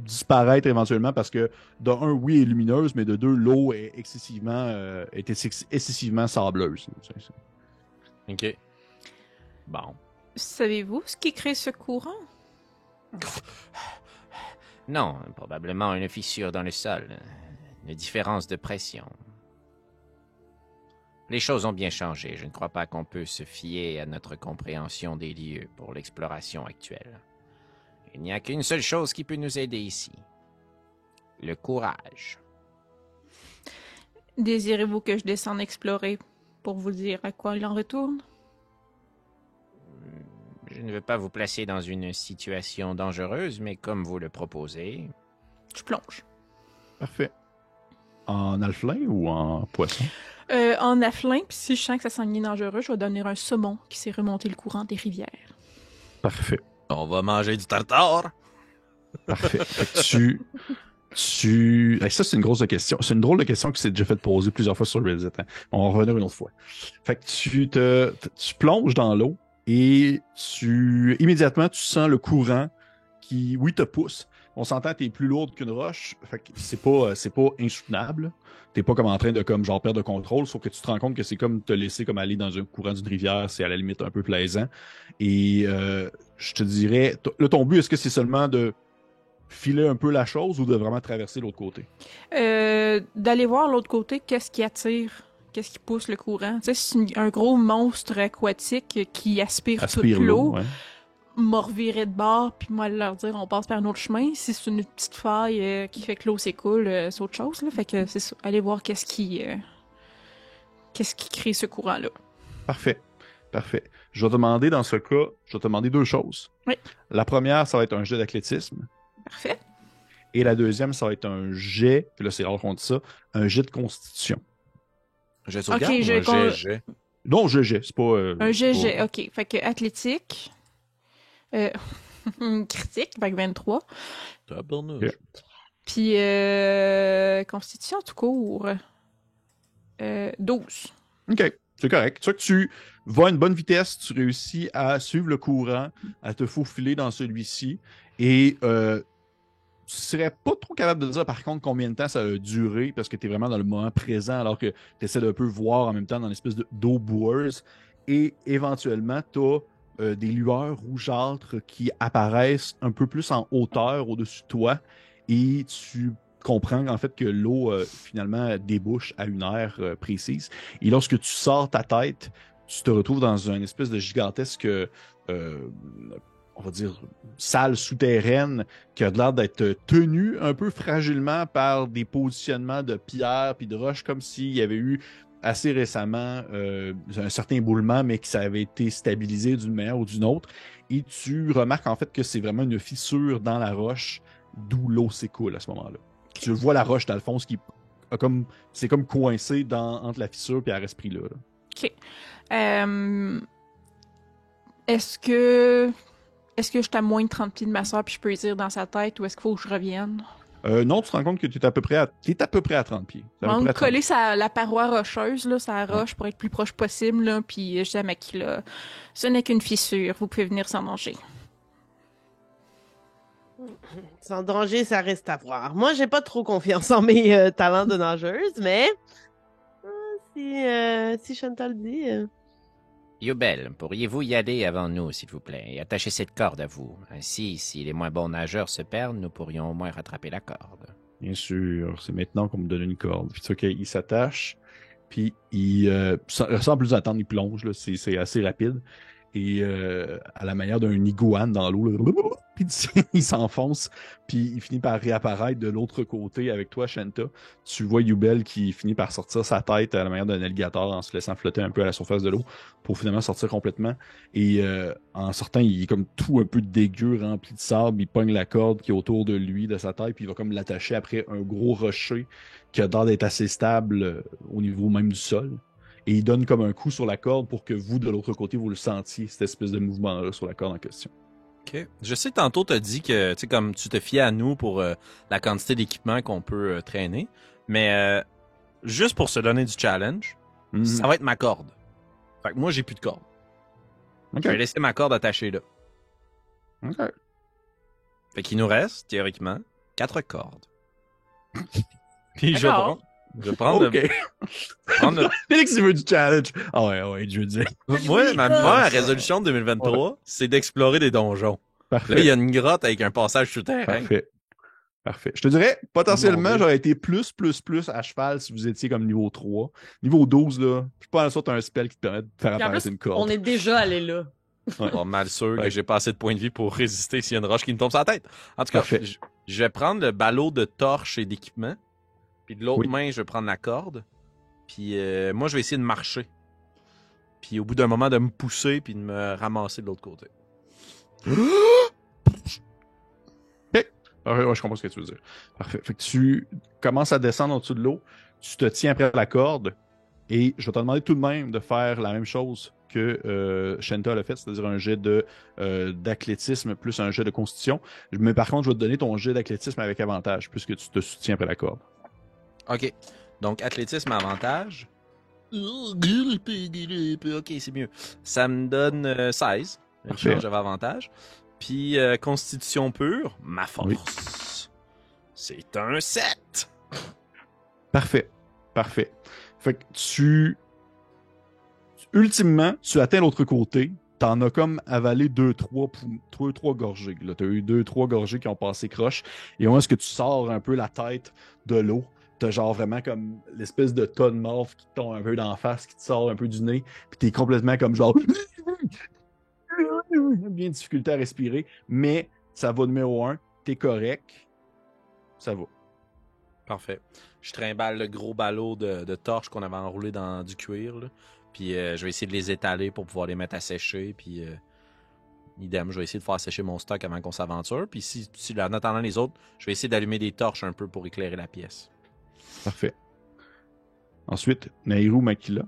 disparaître éventuellement parce que, de un, oui, elle est lumineuse, mais de deux, l'eau est excessivement sableuse. OK. Bon. Savez-vous ce qui crée ce courant? Non, probablement une fissure dans le sol, une différence de pression. Les choses ont bien changé. Je ne crois pas qu'on peut se fier à notre compréhension des lieux pour l'exploration actuelle. Il n'y a qu'une seule chose qui peut nous aider ici. Le courage. Désirez-vous que je descende explorer pour vous dire à quoi il en retourne? Je ne veux pas vous placer dans une situation dangereuse, mais comme vous le proposez... Je plonge. Parfait. En alflin ou en poisson? En afflin, puis si je sens que ça s'en est dangereux, je vais donner un saumon qui s'est remonté le courant des rivières. Parfait. On va manger du tartare. Parfait. Fait que hey, ça, c'est une grosse question. C'est une drôle de question qui s'est déjà fait poser plusieurs fois sur Reddit. Hein. On va revenir une autre fois. Fait que tu plonges dans l'eau et immédiatement, tu sens le courant qui, oui, te pousse. On s'entend que t'es plus lourde qu'une roche. Fait que c'est pas insoutenable. T'es pas comme en train de genre perdre le contrôle, sauf que tu te rends compte que c'est comme te laisser comme aller dans un courant d'une rivière, c'est à la limite un peu plaisant. Et je te dirais, là, ton but, est-ce que c'est seulement de filer un peu la chose ou de vraiment traverser l'autre côté? D'aller voir l'autre côté, qu'est-ce qui attire, qu'est-ce qui pousse le courant. Tu sais, c'est un gros monstre aquatique qui aspire toute l'eau. Ouais. M'a reviré de bord, puis moi leur dire on passe par un autre chemin. Si c'est une petite faille qui fait que l'eau s'écoule, c'est autre chose. Là. Fait que c'est ça. Allez voir qu'est-ce qui crée ce courant-là. Parfait. Parfait. Je vais te demander, dans ce cas, deux choses. Oui. La première, ça va être un jet d'athlétisme. Parfait. Et la deuxième, ça va être un jet, puis là, c'est rare qu'on dit ça, un jet de constitution. Jet de sauvegarde Ok, ou un jet? Non, jet, c'est pas... Un GG, c'est pas- ok. Fait que athlétique. Critique, fait que 23. Tabarnouche. Ok. Puis constitution tout court. 12. OK, c'est correct. Tu vois que tu vas à une bonne vitesse, tu réussis à suivre le courant, à te faufiler dans celui-ci, et tu serais pas trop capable de dire par contre combien de temps ça a duré, parce que tu es vraiment dans le moment présent, alors que tu essaies d'un peu voir en même temps dans l'espèce d'eau boueuse, et éventuellement, tu as des lueurs rougeâtres qui apparaissent un peu plus en hauteur au-dessus de toi, et tu comprends en fait que l'eau finalement débouche à une aire précise. Et lorsque tu sors ta tête, tu te retrouves dans une espèce de gigantesque, on va dire, salle souterraine qui a l'air d'être tenue un peu fragilement par des positionnements de pierres puis de roches, comme s'il y avait eu assez récemment un certain éboulement, mais que ça avait été stabilisé d'une manière ou d'une autre. Et tu remarques en fait que c'est vraiment une fissure dans la roche d'où l'eau s'écoule à ce moment-là. Tu vois la roche d'Alphonse qui a comme, c'est comme coincé entre la fissure et elle reste pris là. OK. Est-ce que je suis à moins de 30 pieds de ma soeur puis je peux y dire dans sa tête ou est-ce qu'il faut que je revienne? Non, tu te rends compte que tu es à peu près à 30 pieds. On va me coller la paroi rocheuse, là, sa roche, pour être plus proche possible, là, puis je dis à Makila, ce n'est qu'une fissure, vous pouvez venir sans danger. Sans danger, ça reste à voir. Moi, j'ai pas trop confiance en mes talents de nageuse, mais si Chantal dit... Yubel, pourriez-vous y aller avant nous, s'il vous plaît, et attacher cette corde à vous? Ainsi, si les moins bons nageurs se perdent, nous pourrions au moins rattraper la corde. Bien sûr, c'est maintenant qu'on me donne une corde. Puis tu sais qu'il s'attache, puis sans plus attendre, il plonge, là, c'est assez rapide. Et à la manière d'un iguane dans l'eau, là, puis il s'enfonce, puis il finit par réapparaître de l'autre côté avec toi, Shanta. Tu vois Yubel qui finit par sortir sa tête à la manière d'un alligator en se laissant flotter un peu à la surface de l'eau pour finalement sortir complètement. Et en sortant, il est comme tout un peu dégueu, rempli de sable. Il pogne la corde qui est autour de lui, de sa tête, puis il va comme l'attacher après un gros rocher qui a l'air d'être assez stable au niveau même du sol. Et il donne comme un coup sur la corde pour que vous, de l'autre côté, vous le sentiez, cette espèce de mouvement-là sur la corde en question. OK. Je sais que tantôt, tu as dit que, tu sais, comme tu te fiais à nous pour la quantité d'équipement qu'on peut traîner, mais juste pour se donner du challenge, ça va être ma corde. Fait que moi, j'ai plus de corde. OK. Je vais laisser ma corde attachée là. OK. Fait qu'il nous reste, théoriquement, 4 cordes. Puis je vais prendre OK. Félix, il veut du challenge. Ah ouais, je veux dire. Moi, ma résolution de 2023, c'est d'explorer des donjons. Parfait. Là, il y a une grotte avec un passage souterrain. Parfait. Je te dirais, potentiellement, j'aurais été plus à cheval si vous étiez comme niveau 3. Niveau 12, là, je suis pas en sorte un spell qui te permet de faire apparaître une corde. On est déjà allé là. Ouais. Pas mal sûr que j'ai pas assez de points de vie pour résister s'il y a une roche qui me tombe sur la tête. En tout cas, je vais prendre le ballot de torches et d'équipement. Puis de l'autre main, je vais prendre la corde. Puis moi, je vais essayer de marcher. Puis au bout d'un moment, de me pousser puis de me ramasser de l'autre côté. Ouais, je comprends ce que tu veux dire. Parfait. Fait que tu commences à descendre en dessous de l'eau, tu te tiens après la corde, et je vais te demander tout de même de faire la même chose que Shanta l'a fait, c'est-à-dire un jet d'athlétisme plus un jet de constitution. Mais par contre, je vais te donner ton jet d'athlétisme avec avantage, puisque tu te soutiens après la corde. OK. Donc, athlétisme avantage. OK, c'est mieux. Ça me donne 16. Une charge j'avais avantage. Puis, constitution pure, ma force. Oui. C'est un 7. Parfait. Fait que ultimement, tu atteins l'autre côté. T'en as comme avalé 2-3 gorgées. Là, t'as eu 2-3 gorgées qui ont passé croche. Et au moment où tu sors un peu la tête de l'eau, t'as genre vraiment comme l'espèce de tas de morph qui te tombe un peu d'en face, qui te sort un peu du nez. Puis t'es complètement comme genre... bien de difficulté à respirer. Mais ça va numéro 1. T'es correct. Ça va. Parfait. Je trimballe le gros ballot de torches qu'on avait enroulé dans du cuir. Là. Puis je vais essayer de les étaler pour pouvoir les mettre à sécher. Puis idem, je vais essayer de faire sécher mon stock avant qu'on s'aventure. Puis si en attendant les autres, je vais essayer d'allumer des torches un peu pour éclairer la pièce. Parfait. Ensuite, Nairou, Makila.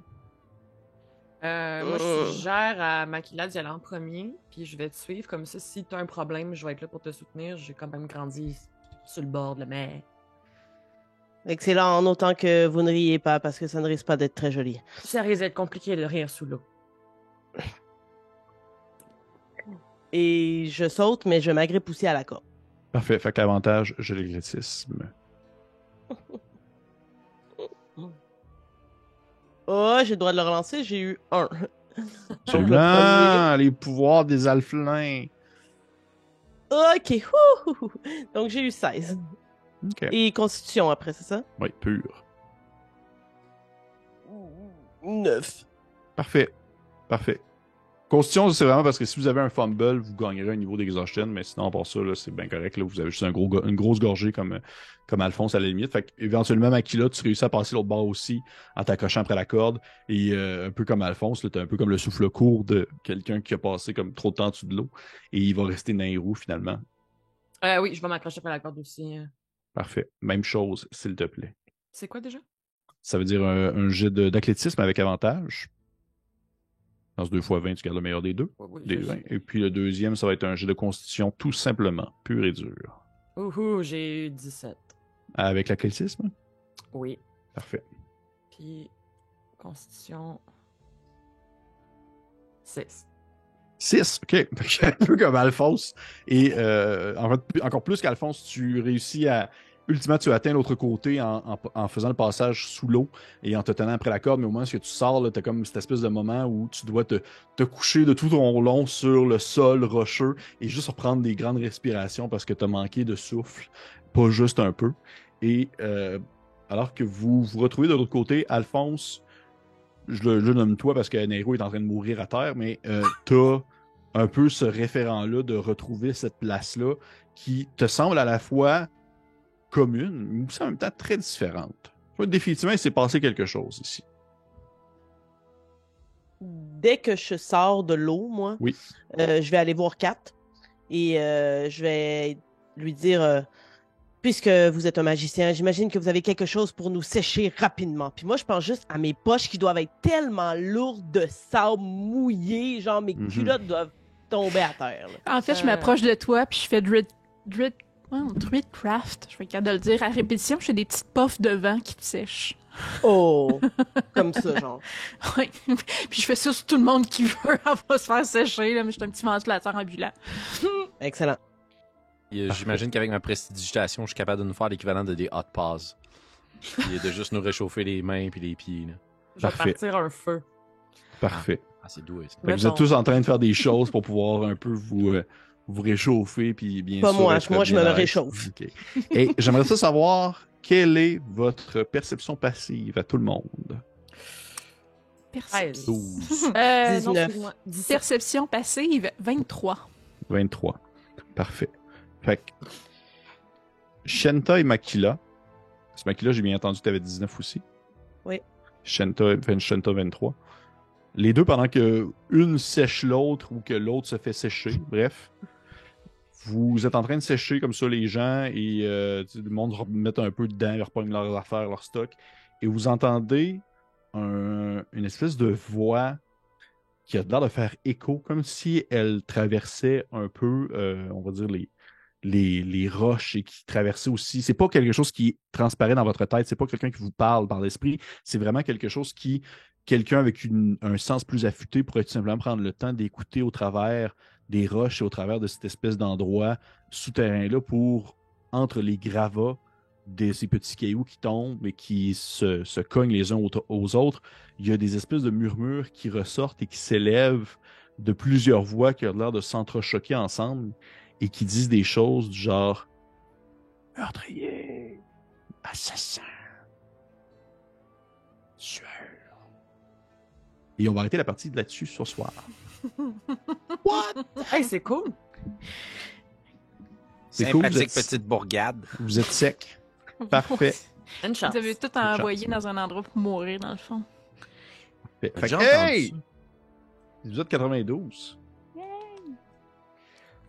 Moi, je suggère à Makila d'y aller en premier, puis je vais te suivre. Comme ça, si tu as un problème, je vais être là pour te soutenir. J'ai quand même grandi sur le bord de la mer. Excellent, en autant que vous ne riez pas, parce que ça ne risque pas d'être très joli. Ça risque d'être compliqué de rire sous l'eau. Et je saute, mais je m'agrippe aussi à la corde. Parfait. Fait qu'avantage, j'ai l'athlétisme. Oh, j'ai le droit de le relancer, j'ai eu 1. Absolument! Les pouvoirs des alflins. Ok, wouhou. Donc j'ai eu 16. OK. Et constitution après, c'est ça? Oui, pur. 9. Parfait. Parfait. Constitution, c'est vraiment parce que si vous avez un fumble, vous gagnerez un niveau d'exhaustion, mais sinon, pour ça, là, c'est bien correct. Là, vous avez juste une grosse gorgée comme Alphonse à la limite. Fait qu'éventuellement, Makila, tu réussis à passer l'autre bord aussi en t'accrochant après la corde. Et un peu comme Alphonse, t'es un peu comme le souffle court de quelqu'un qui a passé comme trop de temps en dessous de l'eau. Et il va rester dans les roues finalement. Oui, je vais m'accrocher après la corde aussi. Parfait. Même chose, s'il te plaît. C'est quoi déjà? Ça veut dire un jet d'athlétisme avec avantage. Dans ce 2x20, tu gardes le meilleur des deux. Oui, Des 20. Et puis le deuxième, ça va être un jet de constitution tout simplement, pur et dur. J'ai eu 17. Avec l'athlétisme? Oui. Parfait. Puis, constitution... 6. 6, ok. Un peu comme Alphonse. Et en fait, encore plus qu'Alphonse, tu réussis à... Ultimement, tu atteins l'autre côté en faisant le passage sous l'eau et en te tenant après la corde, mais au moment où tu sors, tu as comme cette espèce de moment où tu dois te coucher de tout ton long sur le sol rocheux et juste reprendre des grandes respirations parce que tu as manqué de souffle, pas juste un peu. Et alors que vous vous retrouvez de l'autre côté, Alphonse, je le nomme toi parce que Nero est en train de mourir à terre, mais tu as un peu ce référent-là de retrouver cette place-là qui te semble à la fois commune, mais aussi en même temps très différente. Définitivement, il s'est passé quelque chose ici. Dès que je sors de l'eau, moi, Oui. Je vais aller voir Kat et je vais lui dire puisque vous êtes un magicien, j'imagine que vous avez quelque chose pour nous sécher rapidement. Puis moi, je pense juste à mes poches qui doivent être tellement lourdes de sable mouillé, genre mes culottes doivent tomber à terre. Là. En fait, je m'approche de toi, puis je fais Druidcraft. Je vais être capable de le dire à répétition. Je fais des petites puffs de vent qui te sèchent. Oh, comme ça, genre. Oui. Puis je fais ça sur tout le monde qui veut. On va se faire sécher, là, mais je suis un petit ventilateur ambulant. Excellent. J'imagine qu'avec ma prestidigitation, je suis capable de nous faire l'équivalent de des hot paws. Et de juste nous réchauffer les mains puis les pieds. Là. Je vais Parfait. partir un feu. Parfait. Ah, c'est doué. Ça. Fait que vous êtes tous en train de faire des choses pour pouvoir un peu vous réchauffer, puis bien Pas sûr... moi, être moi je bien me à l'aise. réchauffe. Okay. Et j'aimerais ça savoir, quelle est votre perception passive à tout le monde? Perception. 12. 19. 17. Perception passive, 23. 23. Parfait. Fait que... Shenta et Makila. Parce que Makila, j'ai bien entendu que tu avais 19 aussi. Oui. Shenta 23. Les deux, pendant que une sèche l'autre ou que l'autre se fait sécher, bref. Vous êtes en train de sécher comme ça les gens et le monde remet un peu dedans, ils reprennent leurs affaires, leur stock. Et vous entendez une espèce de voix qui a l'air de faire écho, comme si elle traversait un peu, on va dire, les roches et qui traversait aussi. C'est pas quelque chose qui transparaît dans votre tête, c'est pas quelqu'un qui vous parle par l'esprit, c'est vraiment quelque chose qui, quelqu'un avec un sens plus affûté pourrait tout simplement prendre le temps d'écouter au travers des roches et au travers de cette espèce d'endroit souterrain-là pour, entre les gravats de ces petits cailloux qui tombent et qui se cognent les uns aux autres, il y a des espèces de murmures qui ressortent et qui s'élèvent de plusieurs voix qui ont l'air de s'entrechoquer ensemble et qui disent des choses du genre meurtrier, assassin, tueur. Et on va arrêter la partie là-dessus ce soir. What? Hey, c'est cool. C'est cool, Sympathique petite bourgade. Vous êtes sec. Parfait. Une chance. Vous avez tout envoyé dans un endroit pour mourir, dans le fond. Fait que, J'ai hey! entendu Vous êtes 92.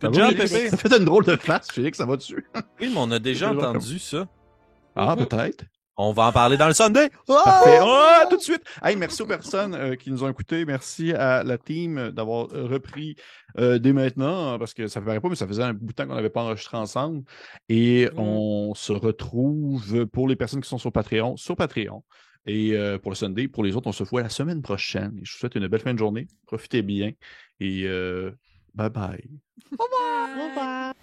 Good Ça va, job, Félix? bébé. Ça fait une drôle de face, Félix, ça va dessus. Oui, mais on a déjà Toujours entendu ça. Ah, peut-être. On va en parler dans le Sunday. Parfait. Oh, tout de suite. Hey, merci aux personnes qui nous ont écoutés. Merci à la team d'avoir repris dès maintenant, parce que ça ne paraît pas, mais ça faisait un bout de temps qu'on n'avait pas enregistré ensemble. Et on se retrouve pour les personnes qui sont sur Patreon. Et pour le Sunday, pour les autres, on se voit la semaine prochaine. Et je vous souhaite une belle fin de journée. Profitez bien. Et bye bye. Au revoir.